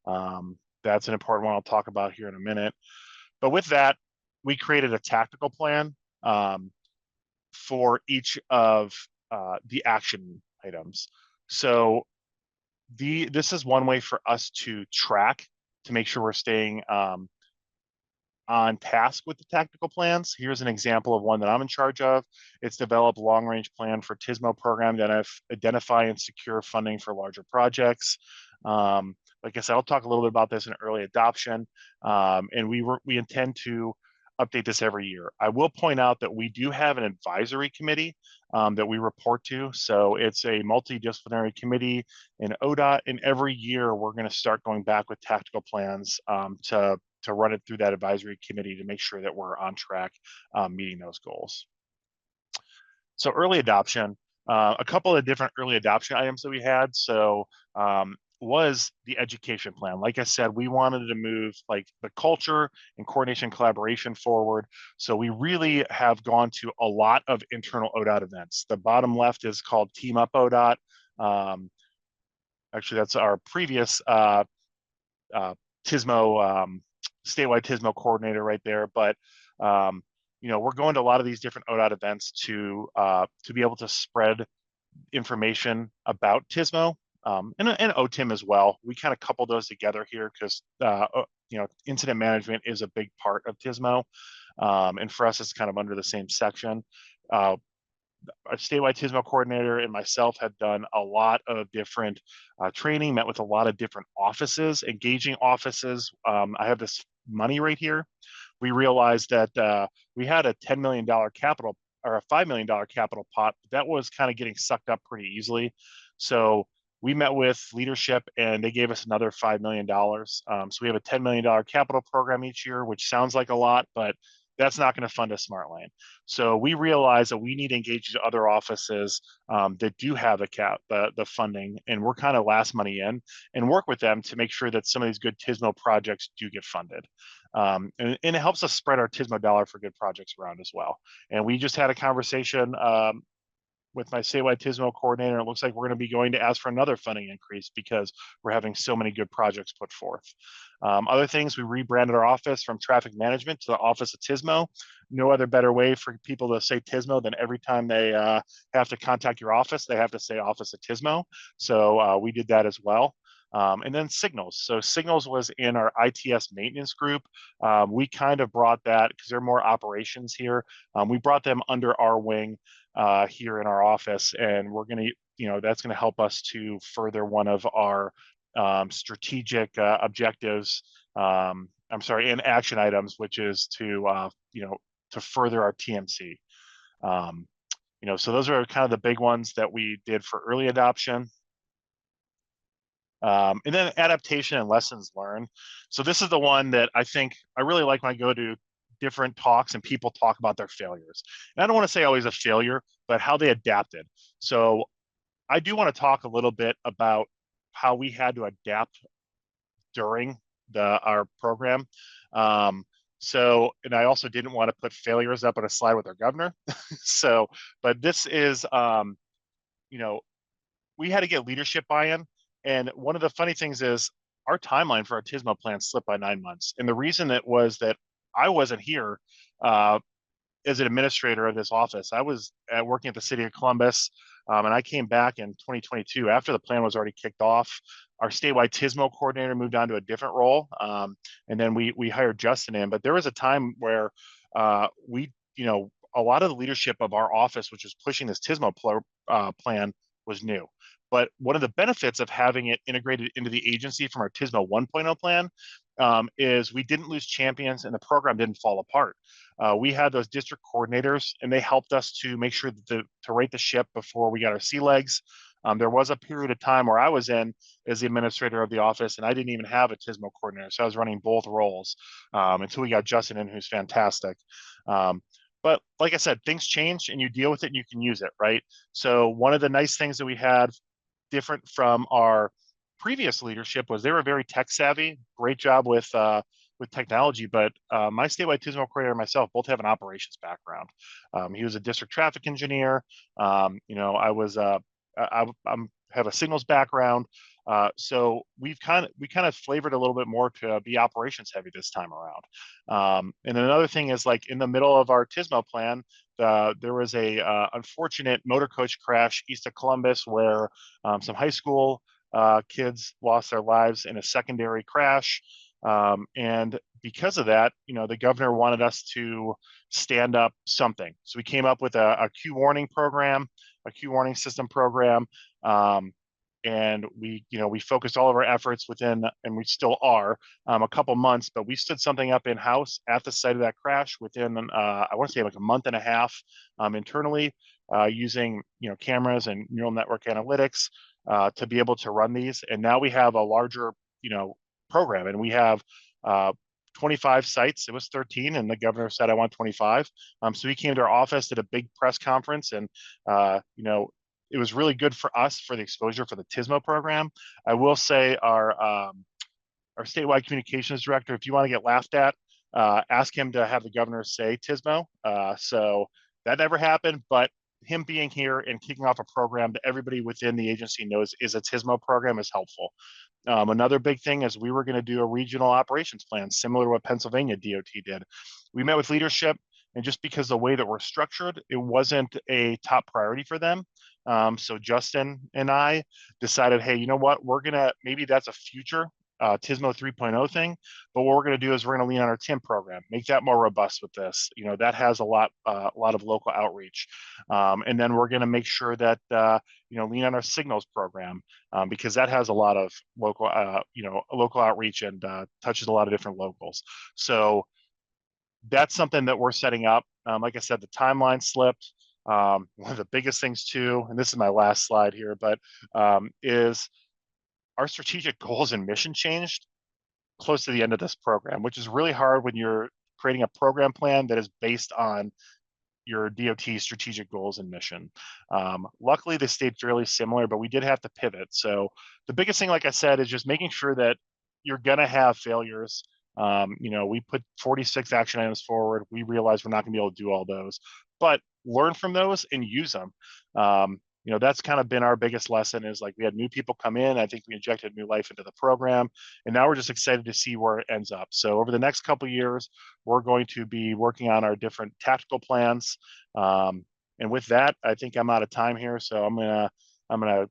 That's an important one I'll talk about here in a minute. But with that, we created a tactical plan for each of the action items. So this is one way for us to track to make sure we're staying on task with the tactical plans. Here's an example of one that I'm in charge of. It's develop long-range plan for TSMO program that identify and secure funding for larger projects. Like I said, I'll talk a little bit about this in early adoption, and we intend to update this every year. I will point out that we do have an advisory committee that we report to. So it's a multidisciplinary committee in ODOT, and every year we're going to start going back with tactical plans to run it through that advisory committee to make sure that we're on track meeting those goals. So early adoption, a couple of different early adoption items that we had. So was the education plan. Like I said, we wanted to move like the culture and coordination collaboration forward. So we really have gone to a lot of internal ODOT events. The bottom left is called Team Up ODOT. Actually, that's our previous TSMO statewide TSMO coordinator right there. But we're going to a lot of these different ODOT events to be able to spread information about TSMO and OTIM as well. We kind of couple those together here because incident management is a big part of TSMO, and for us it's kind of under the same section. Our statewide TSMO coordinator and myself had done a lot of different training, met with a lot of different offices, engaging offices. I have this money right here. We realized that we had a $10 million capital or a $5 million capital pot, but that was kind of getting sucked up pretty easily. So we met with leadership and they gave us another $5 million. So we have a $10 million capital program each year, which sounds like a lot, but that's not going to fund a smart lane. So we realize that we need to engage other offices that do have the funding, and we're kind of last money in, and work with them to make sure that some of these good TSMO projects do get funded. And it helps us spread our TSMO dollar for good projects around as well. And we just had a conversation with my statewide TSMO coordinator, and it looks like we're going to be going to ask for another funding increase because we're having so many good projects put forth. Other things, we rebranded our office from traffic management to the Office of TSMO. No other better way for people to say TSMO than every time they have to contact your office, they have to say Office of TSMO. So we did that as well. And then Signals. So Signals was in our ITS maintenance group. We kind of brought that, because they're more operations here, we brought them under our wing here in our office, and we're going to, that's going to help us to further one of our strategic objectives, and action items, which is to, to further our TMC. So those are kind of the big ones that we did for early adoption. And then adaptation and lessons learned. So this is the one that I think I really like when I go to different talks and people talk about their failures. And I don't want to say always a failure, but how they adapted. So I do want to talk a little bit about how we had to adapt during our program. And I also didn't want to put failures up on a slide with our governor. But this is, we had to get leadership buy-in. And one of the funny things is our timeline for our TSMO plan slipped by 9 months. And the reason that was that I wasn't here as an administrator of this office. I was working at the city of Columbus, and I came back in 2022 after the plan was already kicked off. Our statewide TSMO coordinator moved on to a different role, and then we hired Justin in. But there was a time where a lot of the leadership of our office, which was pushing this TSMO plan, was new. But one of the benefits of having it integrated into the agency from our TSMO 1.0 plan is we didn't lose champions and the program didn't fall apart. We had those district coordinators, and they helped us to make sure to right the ship before we got our sea legs. There was a period of time where I was in as the administrator of the office, and I didn't even have a TSMO coordinator, so I was running both roles until we got Justin in, who's fantastic. But like I said, things change and you deal with it and you can use it, right? So one of the nice things that we had different from our previous leadership was they were very tech savvy. Great job with technology, but my statewide TSMO coordinator and myself both have an operations background. He was a district traffic engineer. I was I have a signals background. So we kind of flavored a little bit more to be operations heavy this time around. And another thing is, like, in the middle of our TSMO plan, there was a unfortunate motor coach crash east of Columbus where some high school kids lost their lives in a secondary crash. And because of that, the governor wanted us to stand up something. So we came up with a Q warning program, a Q warning system program. And we focused all of our efforts within, and we still are, a couple months, but we stood something up in-house at the site of that crash within, I want to say like a month and a half internally, using, cameras and neural network analytics to be able to run these. And now we have a larger, program, and we have 25 sites. It was 13, and the governor said, I want 25. So he came to our office at a big press conference, and, it was really good for us for the exposure for the TSMO program. I will say our statewide communications director, if you want to get laughed at, ask him to have the governor say TSMO. So that never happened, but him being here and kicking off a program that everybody within the agency knows is a TSMO program is helpful. Another big thing is we were going to do a regional operations plan, similar to what Pennsylvania DOT did. We met with leadership, and just because the way that we're structured, it wasn't a top priority for them. So Justin and I decided, hey, you know what? Maybe that's a future TSMO 3.0 thing, but what we're going to do is we're going to lean on our TIM program, make that more robust with this. That has a lot of local outreach. And then we're going to make sure that, lean on our signals program because that has a lot of local outreach and touches a lot of different locals. So that's something that we're setting up. Like I said, the timeline slipped. One of the biggest things too, and this is my last slide here, but is our strategic goals and mission changed close to the end of this program, which is really hard when you're creating a program plan that is based on your DOT strategic goals and mission. Luckily, they stayed fairly similar, but we did have to pivot. So the biggest thing, like I said, is just making sure that you're going to have failures. We put 46 action items forward. We realized we're not going to be able to do all those, but learn from those and use them. That's kind of been our biggest lesson is like we had new people come in. I think we injected new life into the program, and now we're just excited to see where it ends up. So over the next couple of years, we're going to be working on our different tactical plans. And with that, I think I'm out of time here. So I'm gonna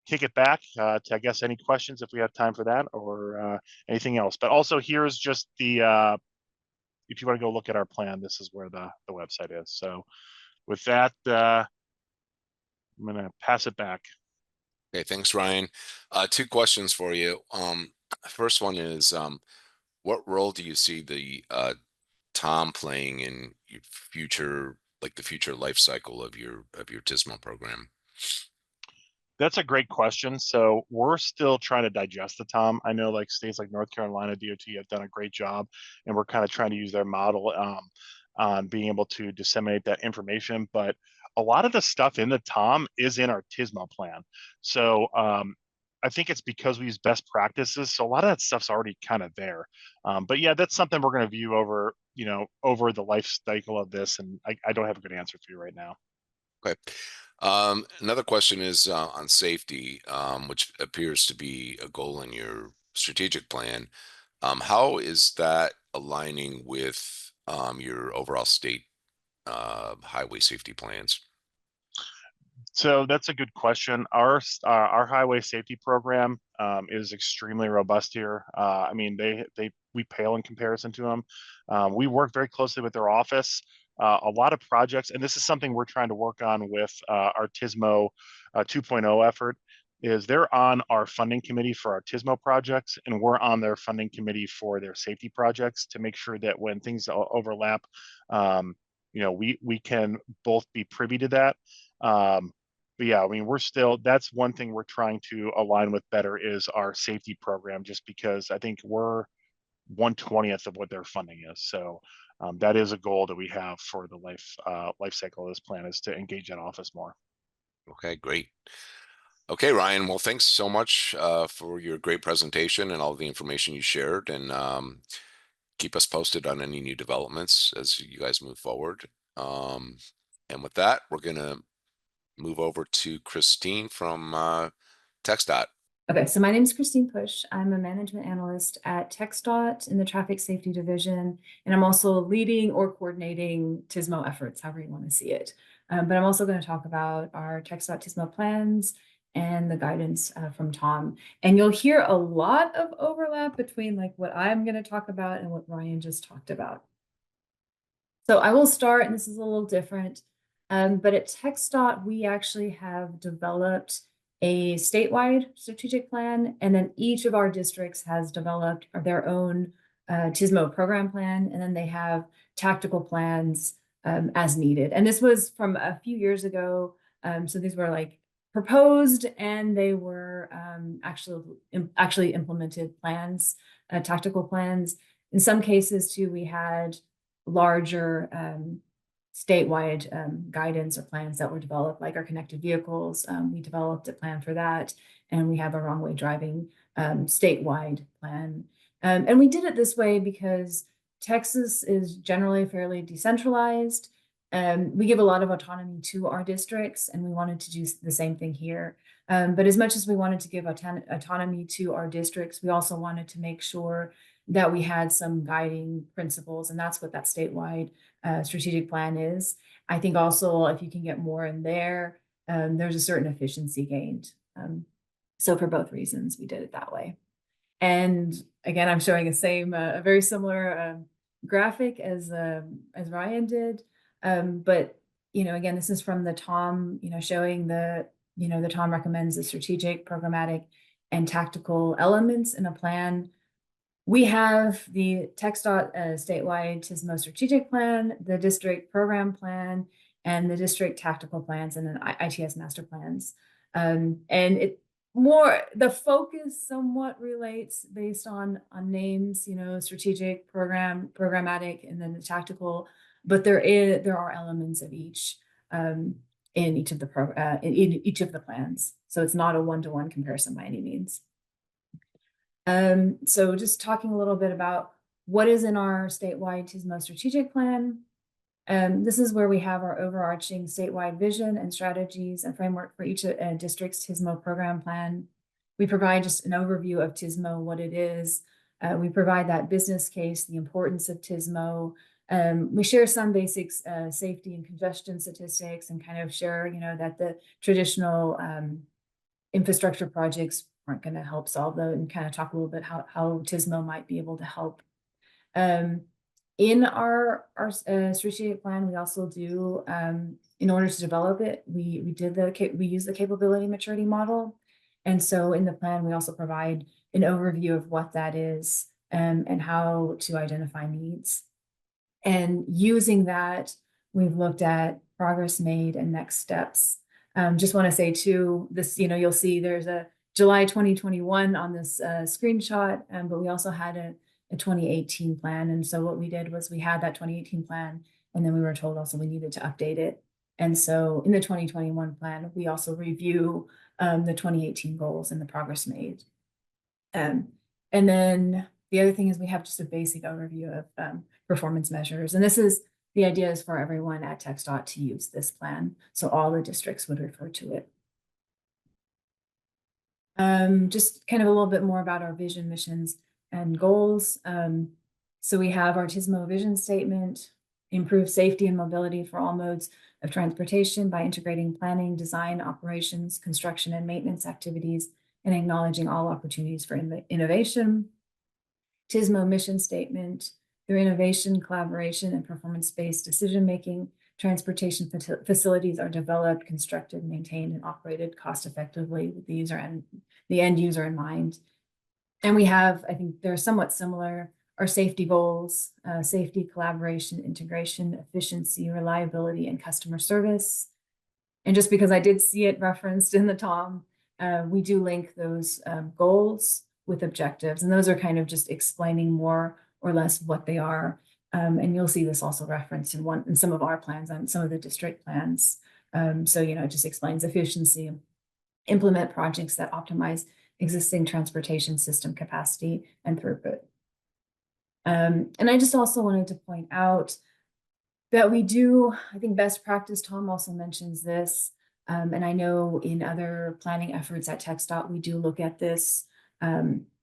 kick it back to, I guess, any questions if we have time for that or anything else. But also here's just the, if you want to go look at our plan, this is where the website is. So with that, I'm going to pass it back. Okay, thanks, Ryan. Two questions for you. First one is, what role do you see the TOM playing in your future, like the future life cycle of your TSMO program? That's a great question. So we're still trying to digest the TOM. I know like states like North Carolina DOT have done a great job, and we're kind of trying to use their model on being able to disseminate that information. But a lot of the stuff in the TOM is in our TSMO plan. So I think it's because we use best practices. So a lot of that stuff's already kind of there. But yeah, that's something we're going to view over, over the life cycle of this. And I don't have a good answer for you right now. Okay. Another question is on safety, which appears to be a goal in your strategic plan. How is that aligning with your overall state highway safety plans? So that's a good question. Our highway safety program is extremely robust here. I mean, we pale in comparison to them. We work very closely with their office. A lot of projects, and this is something we're trying to work on with our TSMO 2.0 effort, is they're on our funding committee for our TSMO projects, and we're on their funding committee for their safety projects to make sure that when things overlap, we can both be privy to that. But yeah, I mean, that's one thing we're trying to align with better is our safety program, just because I think we're 1/20th of what their funding is. So that is a goal that we have for the life cycle of this plan, is to engage that office more. Okay, great. Okay, Ryan. Well, thanks so much for your great presentation and all the information you shared, and keep us posted on any new developments as you guys move forward. And with that, we're going to move over to Christine from TxDOT. Okay, so my name is Christine Push. I'm a management analyst at TxDOT in the Traffic Safety Division, and I'm also leading or coordinating TSMO efforts, however you want to see it. But I'm also going to talk about our TxDOT TSMO plans and the guidance from Tom. And you'll hear a lot of overlap between like what I'm going to talk about and what Ryan just talked about. So I will start, and this is a little different, but at TxDOT, we actually have developed a statewide strategic plan, and then each of our districts has developed their own TSMO program plan, and then they have tactical plans as needed. And this was from a few years ago. So these were like proposed, and they were actually implemented plans, tactical plans. In some cases too, we had larger statewide guidance or plans that were developed, like our connected vehicles. We developed a plan for that, and we have a wrong way driving statewide plan. And we did it this way because Texas is generally fairly decentralized. We give a lot of autonomy to our districts, and we wanted to do the same thing here. But as much as we wanted to give autonomy to our districts, we also wanted to make sure that we had some guiding principles, and that's what that statewide strategic plan is. I think also if you can get more in there, there's a certain efficiency gained. So for both reasons, we did it that way. And again, I'm showing a very similar graphic as Ryan did. But again, this is from the TOM, showing the TOM recommends the strategic, programmatic, and tactical elements in a plan. We have the TxDOT statewide TSMO strategic plan, the district program plan, and the district tactical plans, and then ITS master plans. And the focus somewhat relates based on names, strategic, programmatic, and then the tactical, but there are elements of each in each of the in each of the plans. So it's not a one-to-one comparison by any means. So just talking a little bit about what is in our statewide TSMO strategic plan. This is where we have our overarching statewide vision and strategies and framework for each district's TSMO program plan. We provide just an overview of TSMO, what it is. We provide that business case, the importance of TSMO. We share some basics, safety and congestion statistics, and kind of share, that the traditional infrastructure projects aren't going to help solve those, and kind of talk a little bit how TSMO might be able to help. In our strategic plan, we also do, in order to develop it, we use the capability maturity model. And so in the plan, we also provide an overview of what that is and how to identify needs. And using that, we've looked at progress made and next steps. Just want to say too, this, you'll see there's a July 2021 on this screenshot, but we also had a 2018 plan. And so what we did was we had that 2018 plan, and then we were told also we needed to update it. And so in the 2021 plan, we also review the 2018 goals and the progress made. And then the other thing is we have just a basic overview of performance measures. And the idea is for everyone at TxDOT to use this plan. So all the districts would refer to it. Just kind of a little bit more about our vision, missions, and goals. So we have our TSMO vision statement: improve safety and mobility for all modes of transportation by integrating planning, design, operations, construction, and maintenance activities, and acknowledging all opportunities for innovation. TSMO mission statement: through innovation, collaboration, and performance-based decision-making, transportation facilities are developed, constructed, maintained, and operated cost-effectively with the end user in mind. And we have, I think they're somewhat similar, our safety goals: safety, collaboration, integration, efficiency, reliability, and customer service. And just because I did see it referenced in the TOM, we do link those goals with objectives. And those are kind of just explaining more or less what they are. And you'll see this also referenced in some of our plans, on some of the district plans. So, it just explains efficiency, implement projects that optimize existing transportation system capacity and throughput. And I just also wanted to point out that we do, I think best practice, Tom also mentions this, and I know in other planning efforts at TxDOT, we do look at this,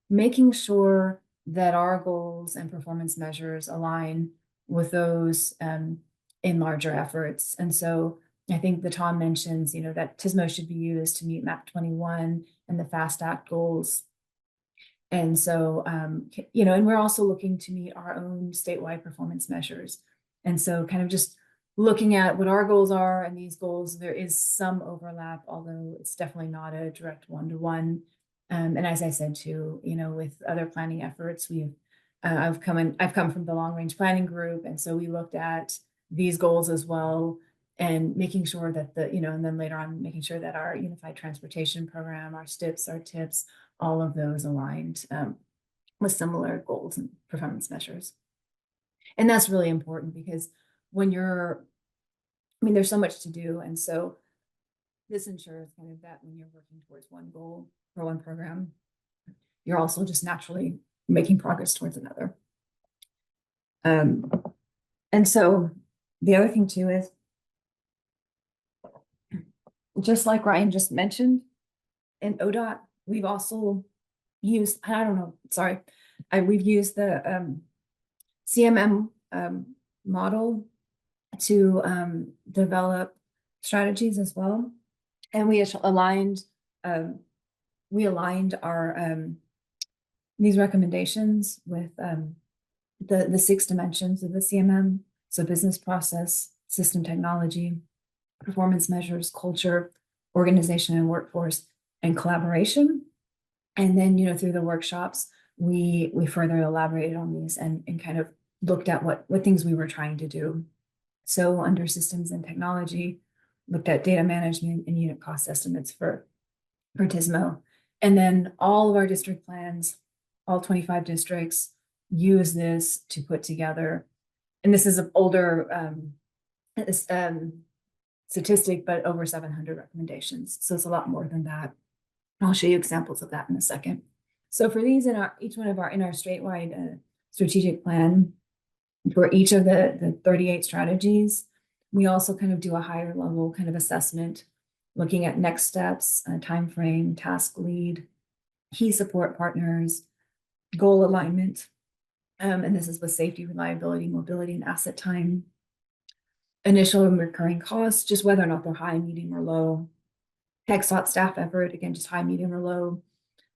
making sure that our goals and performance measures align with those in larger efforts. And so I think the Tom mentions, that TSMO should be used to meet MAP 21 and the FAST Act goals. And so, and we're also looking to meet our own statewide performance measures. And so kind of just looking at what our goals are and these goals, there is some overlap, although it's definitely not a direct one-to-one. And as I said too, with other planning efforts, I've come from the long range planning group. And so we looked at these goals as well, and making sure that and then later on, making sure that our unified transportation program, our STIPs, our TIPs, all of those aligned with similar goals and performance measures. And that's really important because there's so much to do. And so this ensures kind of that when you're working towards one goal for one program, you're also just naturally making progress towards another. And so the other thing too is, just like Ryan just mentioned, in ODOT, we've also used, we've used the CMM model to develop strategies as well. And we aligned our these recommendations with the 6 dimensions of the CMM. So business process, system technology, performance measures, culture, organization and workforce, and collaboration. And then, through the workshops, we further elaborated on these and kind of looked at what things we were trying to do. So under systems and technology, looked at data management and unit cost estimates for TSMO. And then all of our district plans, all 25 districts, use this to put together. And this is an older statistic, but over 700 recommendations. So it's a lot more than that. I'll show you examples of that in a second. So for these in our each one of our in our statewide strategic plan, for each of the 38 strategies, we also kind of do a higher level kind of assessment, looking at next steps, time frame, task lead, key support partners, goal alignment, and this is with safety, reliability, mobility, and asset time. Initial and recurring costs, just whether or not they're high, medium, or low. TxDOT staff effort, again, just high, medium, or low.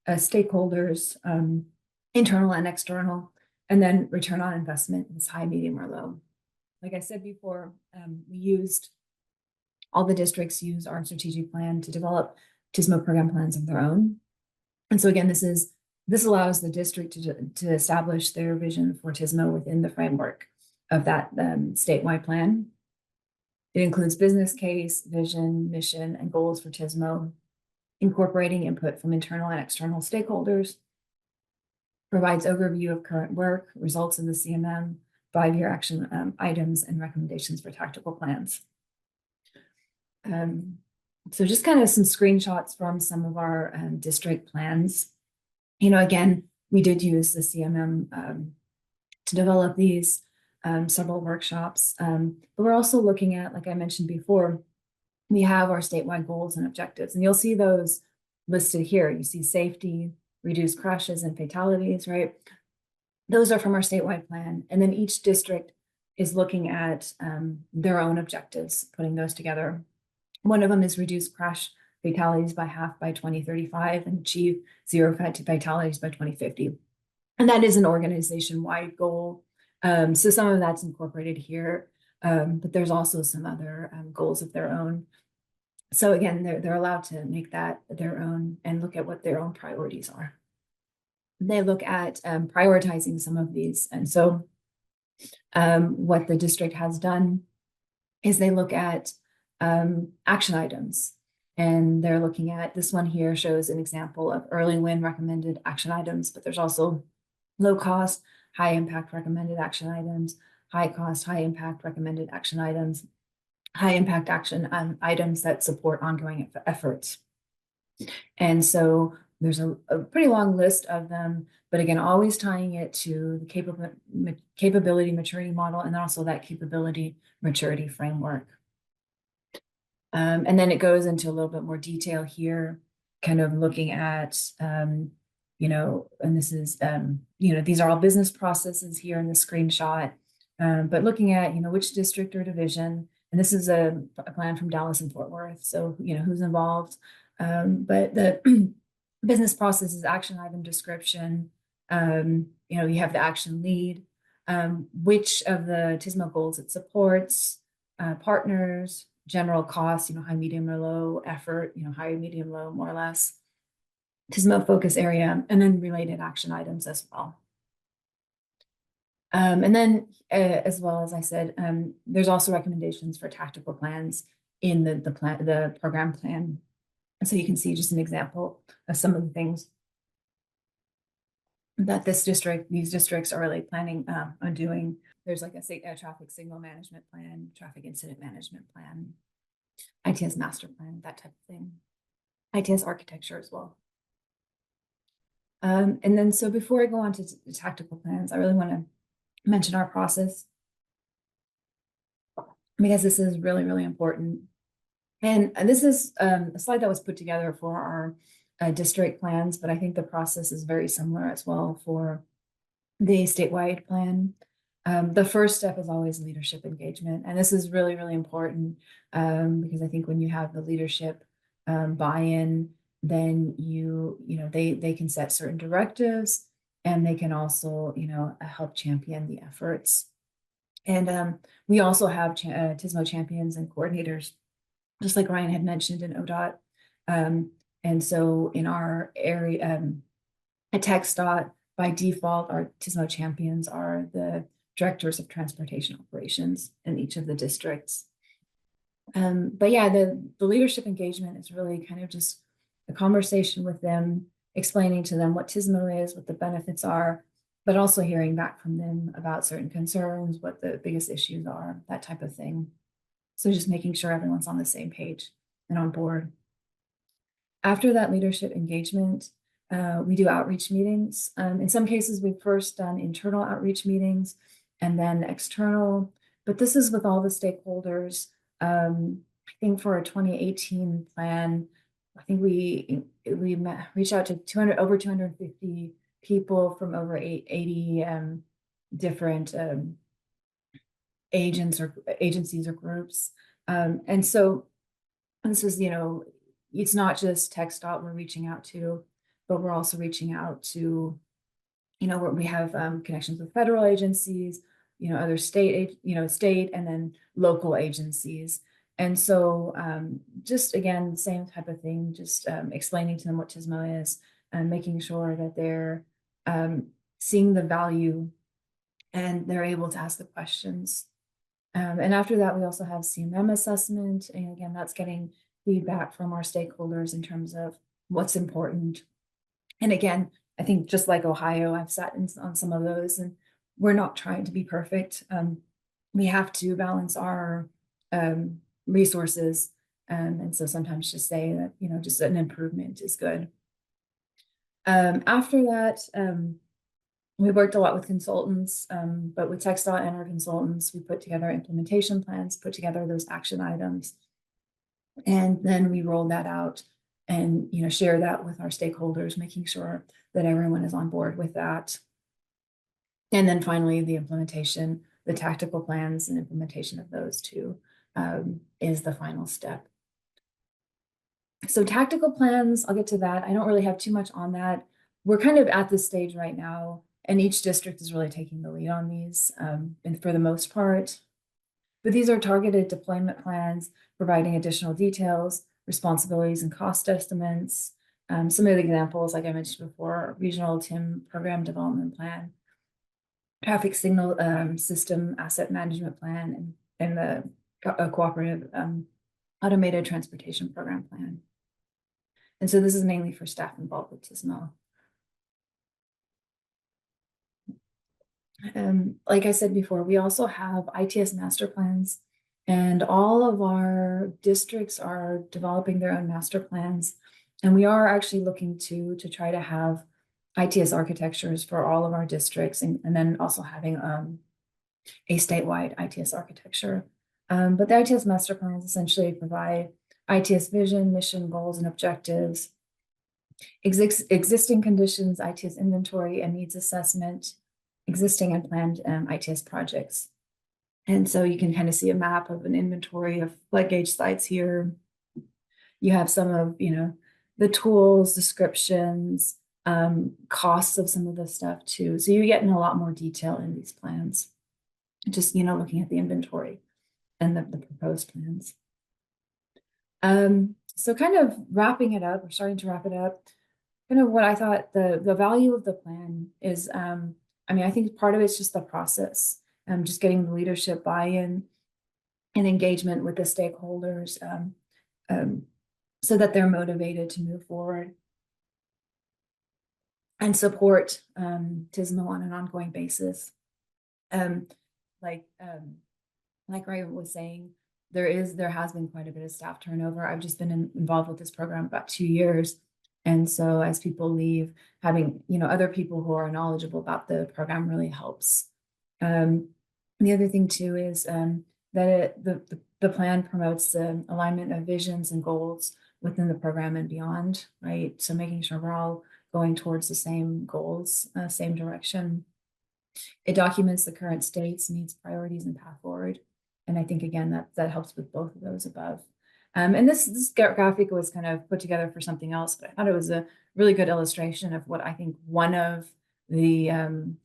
Stakeholders, internal and external, and then return on investment is high, medium, or low. Like I said before, all the districts use our strategic plan to develop TSMO program plans of their own. And so again, this allows the district to establish their vision for TSMO within the framework of that statewide plan. It includes business case, vision, mission, and goals for TSMO, incorporating input from internal and external stakeholders, provides overview of current work, results in the CMM, 5-year action items, and recommendations for tactical plans. So just kind of some screenshots from some of our district plans. You know, again, we did use the CMM to develop these several workshops, but we're also looking at, like I mentioned before, we have our statewide goals and objectives, and you'll see those listed here. You see safety, reduce crashes and fatalities, right? Those are from our statewide plan. And then each district is looking at their own objectives, putting those together. One of them is reduce crash fatalities by half by 2035 and achieve 0 fatalities by 2050. And that is an organization-wide goal. So some of that's incorporated here, but there's also some other goals of their own. So again, they're allowed to make that their own and look at what their own priorities are. They look at prioritizing some of these. And so what the district has done is they look at action items. And they're looking at, this one here shows an example of early win recommended action items, but there's also low cost, high impact recommended action items, high cost, high impact recommended action items, high impact action items that support ongoing efforts. And so there's a pretty long list of them, but again, always tying it to the capability maturity model and also that capability maturity framework. And then it goes into a little bit more detail here, kind of looking at, you know, and this is, you know, these are all business processes here in the screenshot, but looking at, you know, which district or division, and this is a plan from Dallas and Fort Worth. So, you know, who's involved, but the business process is action item description. You know, you have the action lead, which of the TSMO goals it supports, partners, general cost, you know, high, medium, or low effort, you know, high, medium, low, more or less, TSMO focus area, and then related action items as well. And then, as well as I said, there's also recommendations for tactical plans in the program plan. And so you can see just an example of some of the things that these districts are really planning on doing. There's like a traffic signal management plan, traffic incident management plan, ITS master plan, that type of thing, ITS architecture as well. And then, so before I go on to the tactical plans, I really want to mention our process, because this is really, really important. And this is a slide that was put together for our district plans, but I think the process is very similar as well for the statewide plan. The first step is always leadership engagement. And this is really, really important because I think when you have the leadership buy-in, then you know, they can set certain directives, and they can also, you know, help champion the efforts. And we also have TSMO champions and coordinators, just like Ryan had mentioned in ODOT. And so in our area, at TxDOT, by default, our TSMO champions are the directors of transportation operations in each of the districts. But yeah, the leadership engagement is really kind of just a conversation with them, explaining to them what TSMO is, what the benefits are, but also hearing back from them about certain concerns, what the biggest issues are, that type of thing. So just making sure everyone's on the same page and on board. After that leadership engagement, we do outreach meetings. In some cases, we've first done internal outreach meetings and then external, but this is with all the stakeholders. I think for a 2018 plan, I think we reached out to over 250 people from over 80 different agencies or groups. And so this is, it's not just TxDOT we're reaching out to, but we're also reaching out to, where we have connections with federal agencies, other state and then local agencies. And so just again, same type of thing, just explaining to them what TSMO is and making sure that they're seeing the value and they're able to ask the questions. And after that, we also have CMM assessment. And again, that's getting feedback from our stakeholders in terms of what's important. And again, I think just like Ohio, I've sat on some of those, and we're not trying to be perfect. We have to balance our resources. And so sometimes just say that, just an improvement is good. After that, we worked a lot with consultants, but with TxDOT and our consultants, we put together implementation plans, put together those action items. And then we rolled that out and, share that with our stakeholders, making sure that everyone is on board with that. And then finally, the implementation, the tactical plans and implementation of those two is the final step. So tactical plans, I'll get to that. I don't really have too much on that. We're kind of at this stage right now, and each district is really taking the lead on these, and for the most part. But these are targeted deployment plans, providing additional details, responsibilities, and cost estimates. Some of the examples, like I mentioned before, regional TIM program development plan, traffic signal system asset management plan, and the cooperative automated transportation program plan. And so this is mainly for staff involved with TSMO. Like I said before, we also have ITS master plans, and all of our districts are developing their own master plans. And we are actually looking to try to have ITS architectures for all of our districts, and then also having a statewide ITS architecture. But the ITS master plans essentially provide ITS vision, mission, goals, and objectives, existing conditions, ITS inventory and needs assessment, existing and planned ITS projects. And so you can kind of see a map of an inventory of flood gauge sites here. You have some of, the tools, descriptions, costs of some of the stuff too. So you're getting a lot more detail in these plans, just, looking at the inventory and the proposed plans. So kind of wrapping it up, we're starting to wrap it up. Kind of what I thought the value of the plan is, I think part of it's just the process, just getting the leadership buy-in and engagement with the stakeholders, so that they're motivated to move forward and support TSMO on an ongoing basis. Like Ryan was saying, there has been quite a bit of staff turnover. I've just been involved with this program about 2 years. And so as people leave, having, other people who are knowledgeable about the program really helps. The other thing too is that the plan promotes the alignment of visions and goals within the program and beyond, right? So making sure we're all going towards the same goals, same direction. It documents the current states, needs, priorities, and path forward. And I think, again, that helps with both of those above. And this graphic was kind of put together for something else, but I thought it was a really good illustration of what I think one of the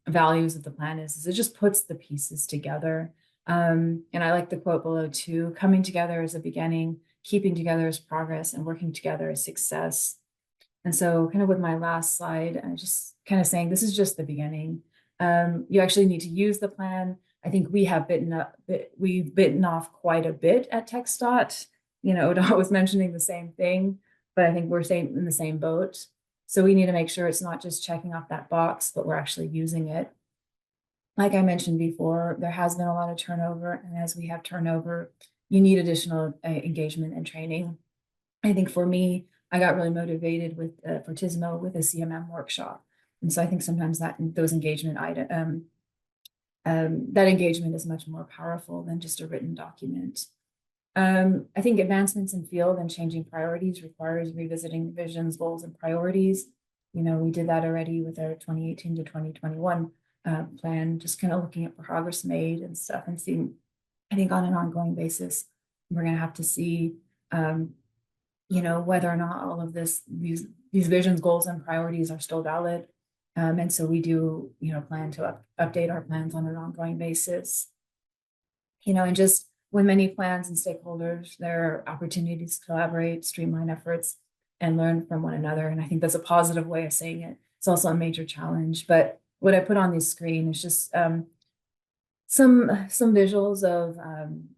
values of the plan is it just puts the pieces together. And I like the quote below too: coming together is a beginning, keeping together is progress, and working together is success. And so kind of with my last slide, I'm just kind of saying this is just the beginning. You actually need to use the plan. I think we've bitten off quite a bit at TxDOT. ODOT was mentioning the same thing, but I think we're in the same boat. So we need to make sure it's not just checking off that box, but we're actually using it. Like I mentioned before, there has been a lot of turnover, and as we have turnover, you need additional engagement and training. I think for me, I got really motivated with for TSMO with a CMM workshop, and so I think sometimes that engagement is much more powerful than just a written document. I think advancements in field and changing priorities requires revisiting visions, goals, and priorities. You know, we did that already with our 2018 to 2021 plan, just kind of looking at progress made and stuff and seeing, I think on an ongoing basis, we're going to have to see, you know, whether or not all of these visions, goals, and priorities are still valid. And so we do, you know, plan to update our plans on an ongoing basis. You know, and just with many plans and stakeholders, there are opportunities to collaborate, streamline efforts, and learn from one another. And I think that's a positive way of saying it. It's also a major challenge. But what I put on this screen is just some visuals of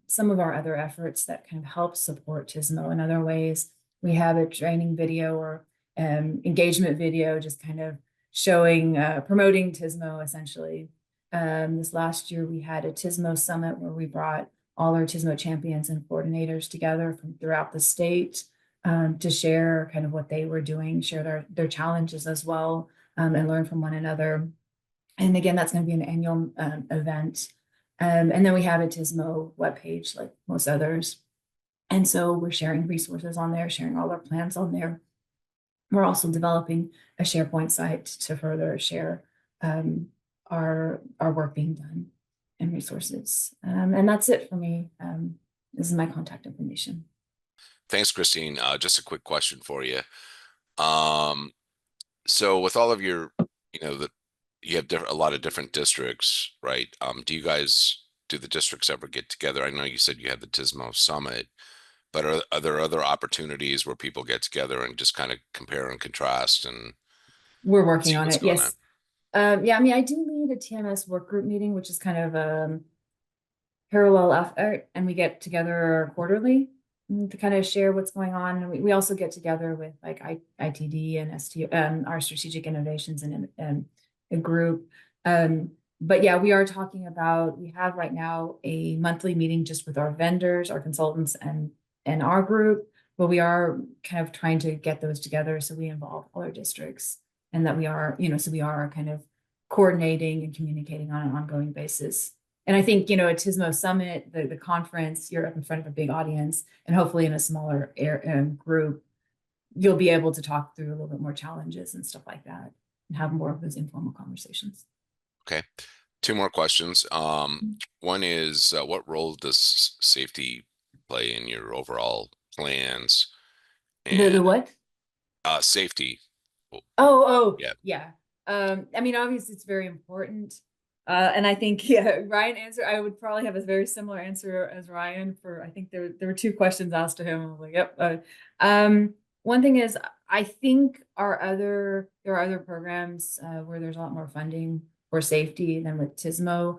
some of our other efforts that kind of help support TSMO in other ways. We have a training video or engagement video, just kind of showing, promoting TSMO essentially. This last year, we had a TSMO summit where we brought all our TSMO champions and coordinators together from throughout the state to share kind of what they were doing, share their challenges as well, and learn from one another. And again, that's going to be an annual event. And then we have a TSMO webpage like most others. And so we're sharing resources on there, sharing all our plans on there. We're also developing a SharePoint site to further share our work being done and resources. And that's it for me. This is my contact information. Thanks, Christine. Just a quick question for you. So with all of your, you know, you have a lot of different districts, right? Do the districts ever get together? I know you said you had the TSMO Summit, but are there other opportunities where people get together and just kind of compare and contrast and we're working see on what's it? going Yes. Yeah, I mean, I do lead a TMS work group meeting, which is kind of parallel effort, and we get together quarterly to kind of share what's going on. And we also get together with like ITD and ST, our strategic innovations and a group. But yeah, we are talking about, we have right now a monthly meeting just with our vendors, our consultants, and our group, but we are kind of trying to get those together so we involve all our districts, and that we are, you know, so we are kind of coordinating and communicating on an ongoing basis. And I think, you know, at TSMO Summit, the conference, you're up in front of a big audience, and hopefully in a smaller group, you'll be able to talk through a little bit more challenges and stuff like that, and have more of those informal conversations. Okay. Two more questions. One is, what role does safety play in your overall plans? And The what? Safety. Yeah. I mean, obviously it's very important. And I think, yeah, Ryan answered, I would probably have a very similar answer as Ryan for, I think there were two questions asked to him. I was like, yep. One thing is, I think there are other programs where there's a lot more funding for safety than with TSMO.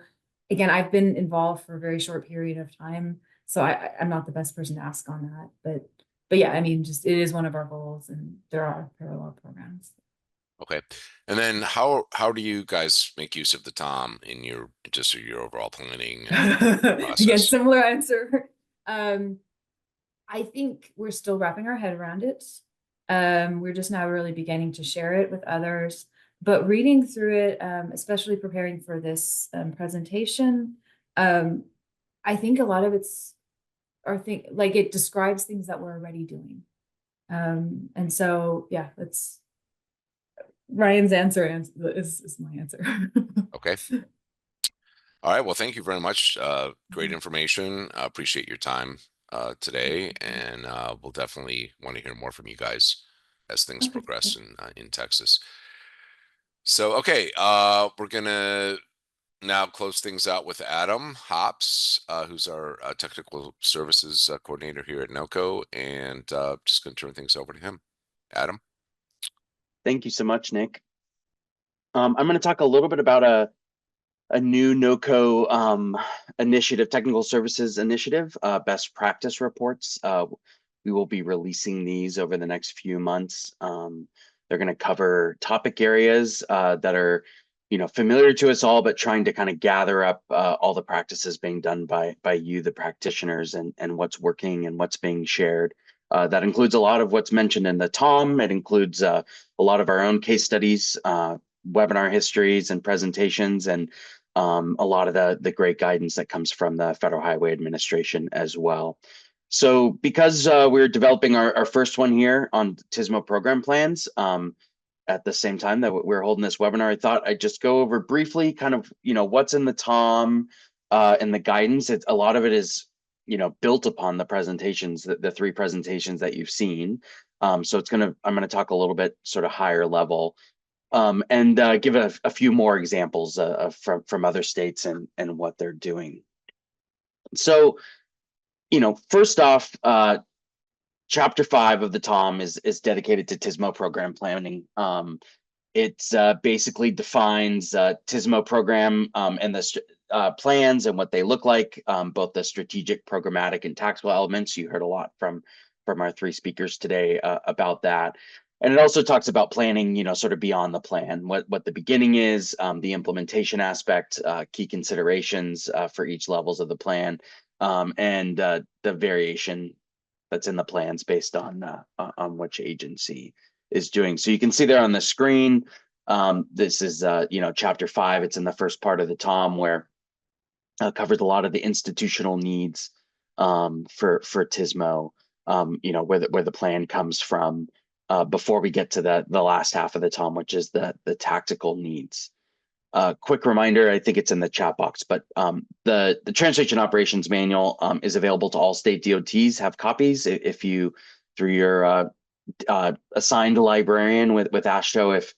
Again, I've been involved for a very short period of time, so I'm not the best person to ask on that, but yeah, I mean, just it is one of our goals, and there are parallel programs. Okay. And then how do you guys make use of the TOM in your overall planning process? Again, similar answer. I think we're still wrapping our head around it. We're just now really beginning to share it with others, but reading through it, especially preparing for this presentation, I think a lot of it describes things that we're already doing. And so, yeah, that's Ryan's answer is my answer. Okay. All right. Well, thank you very much. Great information. I appreciate your time today, and we'll definitely want to hear more from you guys as things progress in Texas. So, okay, we're gonna now close things out with Adam Hops, who's our technical services coordinator here at NOCO, and just gonna turn things over to him. Adam. Thank you so much, Nick. I'm going to talk a little bit about a new NOCO initiative, technical services initiative, best practice reports. We will be releasing these over the next few months. They're going to cover topic areas that are, familiar to us all, but trying to kind of gather up all the practices being done by you, the practitioners, and what's working and what's being shared. That includes a lot of what's mentioned in the TOM. It includes a lot of our own case studies, webinar histories and presentations, and a lot of the great guidance that comes from the Federal Highway Administration as well. So because we're developing our first one here on TSMO program plans, at the same time that we're holding this webinar, I thought I'd just go over briefly kind of, what's in the TOM and the guidance. A lot of it is, built upon the presentations, the 3 presentations that you've seen. So I'm going to talk a little bit sort of higher level and give a few more examples from other states and what they're doing. So, first off, Chapter 5 of the TOM is dedicated to TSMO program planning. It basically defines TSMO program and the plans and what they look like, both the strategic, programmatic, and tactical elements. You heard a lot from our 3 speakers today about that. And it also talks about planning, sort of beyond the plan, what the beginning is, the implementation aspect, key considerations for each levels of the plan, and the variation that's in the plans based on which agency is doing. So you can see there on the screen, this is Chapter 5. It's in the first part of the TOM, where covers a lot of the institutional needs for TSMO, where the plan comes from before we get to the last half of the TOM, which is the tactical needs. Quick reminder, I think it's in the chat box, but the Transportation Operations Manual is available to all state DOTs. Have copies if you, through your assigned librarian with AASHTO,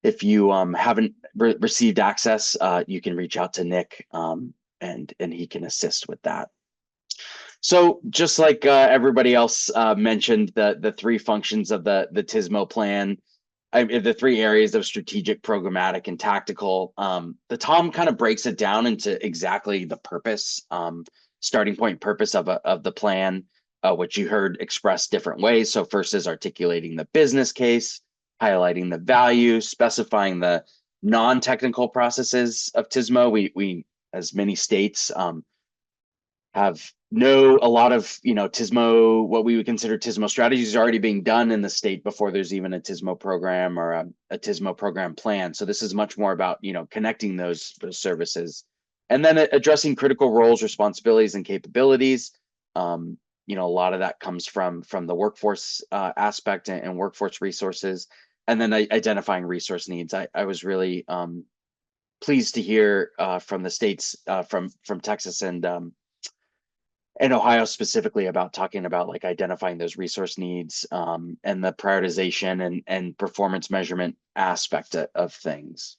if you haven't received access, you can reach out to Nick and he can assist with that. So just like everybody else mentioned, the 3 functions of the TSMO plan, the 3 areas of strategic, programmatic, and tactical. The TOM kind of breaks it down into exactly the purpose, starting point purpose of the plan, which you heard expressed different ways. So first is articulating the business case, highlighting the value, specifying the non-technical processes of TSMO. We as many states know a lot of TSMO, what we would consider TSMO strategies are already being done in the state before there's even a TSMO program or a TSMO program plan. So this is much more about connecting those services, and then addressing critical roles, responsibilities, and capabilities. A lot of that comes from the workforce aspect and workforce resources, and then identifying resource needs. I was really pleased to hear from the states, from Texas and Ohio specifically, about talking about like identifying those resource needs and the prioritization and performance measurement aspect of things.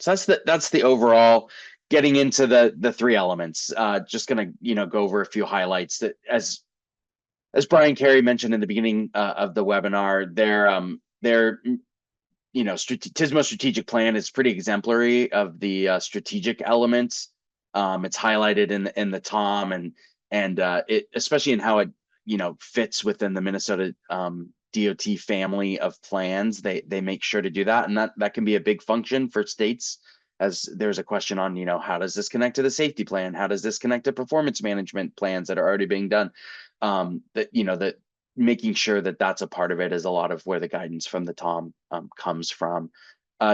So that's the overall. Getting into the 3 elements, just gonna go over a few highlights that as Brian Carey mentioned in the beginning of the webinar, their TSMO strategic plan is pretty exemplary of the strategic elements. It's highlighted in the TOM and it, especially in how it fits within the Minnesota DOT family of plans. They make sure to do that, and that can be a big function for states, as there's a question on how does this connect to the safety plan, how does this connect to performance management plans that are already being done. That making sure that that's a part of it is a lot of where the guidance from the TOM comes from.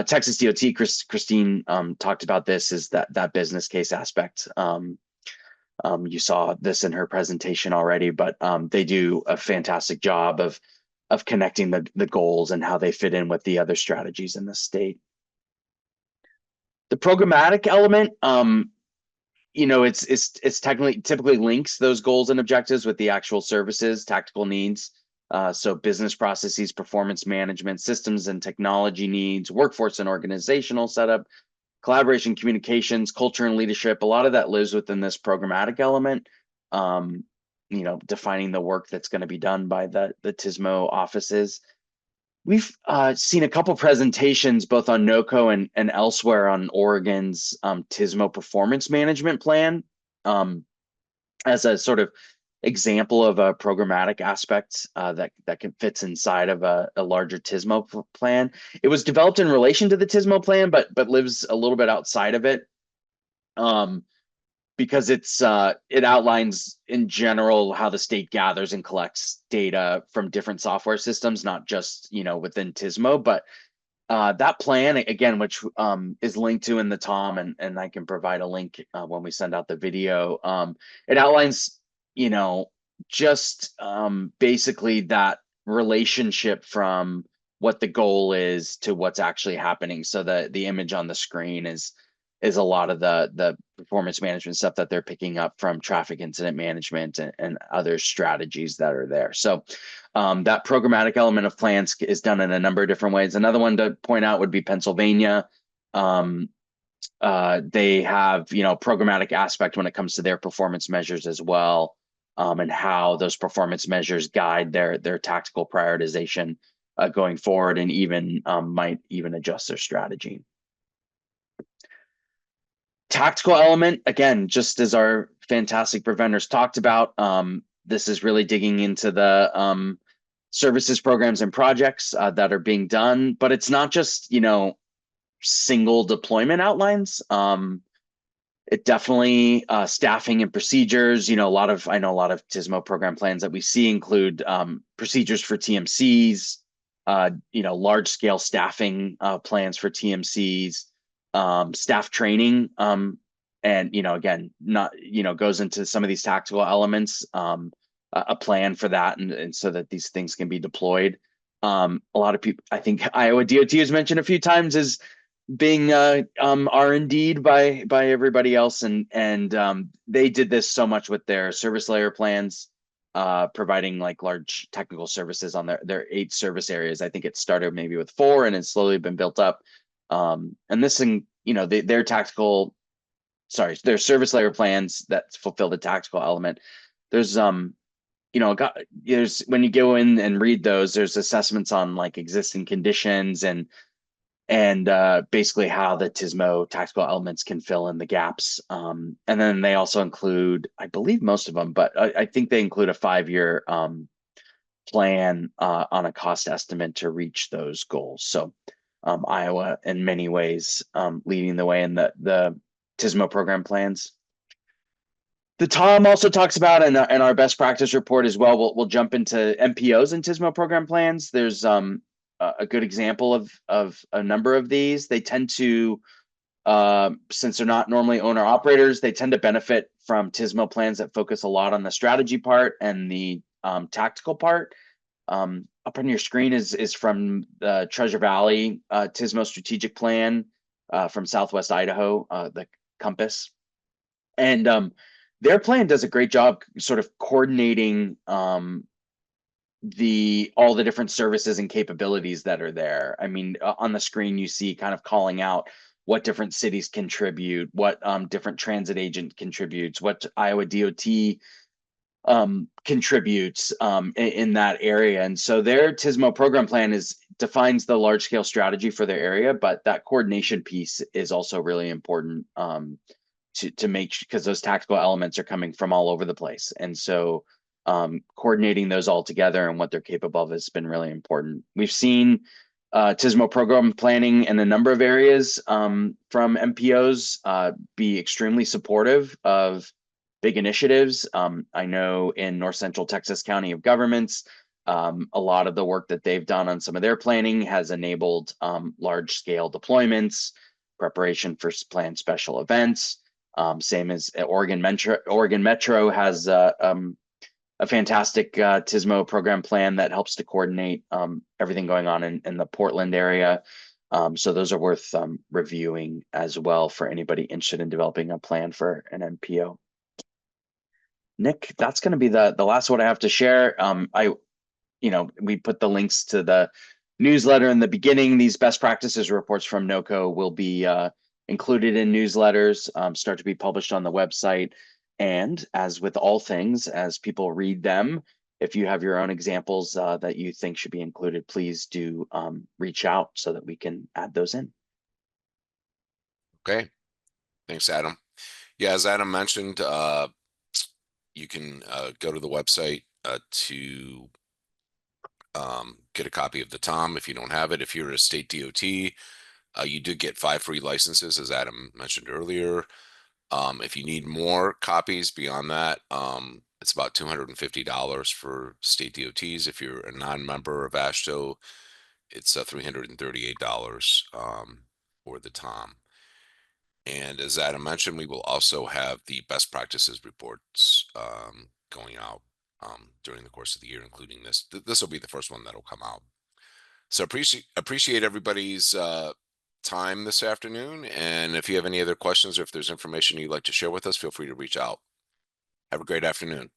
Texas DOT, Christine talked about this, is that business case aspect. You saw this in her presentation already, but they do a fantastic job of connecting the goals and how they fit in with the other strategies in the state. The programmatic element, it's typically links those goals and objectives with the actual services, tactical needs. So business processes, performance management, systems and technology needs, workforce and organizational setup, collaboration, communications, culture, and leadership. A lot of that lives within this programmatic element. Defining the work that's going to be done by the TSMO offices. We've seen a couple presentations both on NOCO and elsewhere on Oregon's TSMO performance management plan as a sort of example of a programmatic aspect that can fits inside of a larger TSMO plan. It was developed in relation to the TSMO plan, but lives a little bit outside of it, because it outlines in general how the state gathers and collects data from different software systems, not just within TSMO, but that plan again, which is linked to in the TOM, and I can provide a link when we send out the video. It outlines, just basically that relationship from what the goal is to what's actually happening. So the image on the screen is a lot of the performance management stuff that they're picking up from traffic incident management and other strategies that are there. So that programmatic element of plans is done in a number of different ways. Another one to point out would be Pennsylvania. They have, programmatic aspect when it comes to their performance measures as well, and how those performance measures guide their tactical prioritization going forward, and even might even adjust their strategy. Tactical element, again, just as our fantastic preventers talked about, this is really digging into the services, programs, and projects that are being done, but it's not just, single deployment outlines. It definitely staffing and procedures. I know a lot of TSMO program plans that we see include procedures for TMCs, large scale staffing plans for TMCs, staff training, and again, not goes into some of these tactical elements, a plan for that, and so that these things can be deployed. A lot of people, I think Iowa DOT has mentioned a few times, is being R&D'd by everybody else, and they did this so much with their service layer plans, providing like large technical services on their 8 service areas. I think it started maybe with 4 and it's slowly been built up. And this thing, their service layer plans that fulfill the tactical element. There's when you go in and read those, there's assessments on like existing conditions and basically how the TSMO tactical elements can fill in the gaps. And then they also include, I believe most of them, but I think they include a 5-year plan on a cost estimate to reach those goals. So Iowa, in many ways, leading the way in the TSMO program plans. The TOM also talks about, and our best practice report as well, we'll jump into MPOs and TSMO program plans. There's a good example of a number of these. They tend to, since they're not normally owner operators, they tend to benefit from TSMO plans that focus a lot on the strategy part and the tactical part. Up on your screen is from the Treasure Valley TSMO strategic plan from Southwest Idaho, the Compass. And their plan does a great job sort of coordinating all the different services and capabilities that are there. I mean, on the screen, you see kind of calling out what different cities contribute, what different transit agent contributes, what Iowa DOT contributes in that area. And so their TSMO program plan defines the large scale strategy for their area, but that coordination piece is also really important to make, because those tactical elements are coming from all over the place. And so coordinating those all together and what they're capable of has been really important. We've seen TSMO program planning in a number of areas from MPOs be extremely supportive of big initiatives. I know in North Central Texas County of Governments, a lot of the work that they've done on some of their planning has enabled large scale deployments, preparation for planned special events. Same as Oregon Metro. Oregon Metro has a fantastic TSMO program plan that helps to coordinate everything going on in the Portland area. So those are worth reviewing as well for anybody interested in developing a plan for an MPO. Nick, that's going to be the last one I have to share. We put the links to the newsletter in the beginning. These best practices reports from NOCO will be included in newsletters, start to be published on the website. And as with all things, as people read them, if you have your own examples that you think should be included, please do reach out so that we can add those in. Okay, thanks, Adam. Yeah, as Adam mentioned, you can go to the website to get a copy of the TOM if you don't have it. If you're a state DOT, you do get 5 free licenses, as Adam mentioned earlier. If you need more copies beyond that, it's about $250 for state DOTs. If you're a non-member of AASHTO, it's $338 for the TOM. And as Adam mentioned, we will also have the best practices reports going out during the course of the year, including this. This will be the first one that'll come out. So appreciate everybody's time this afternoon. And if you have any other questions or if there's information you'd like to share with us, feel free to reach out. Have a great afternoon.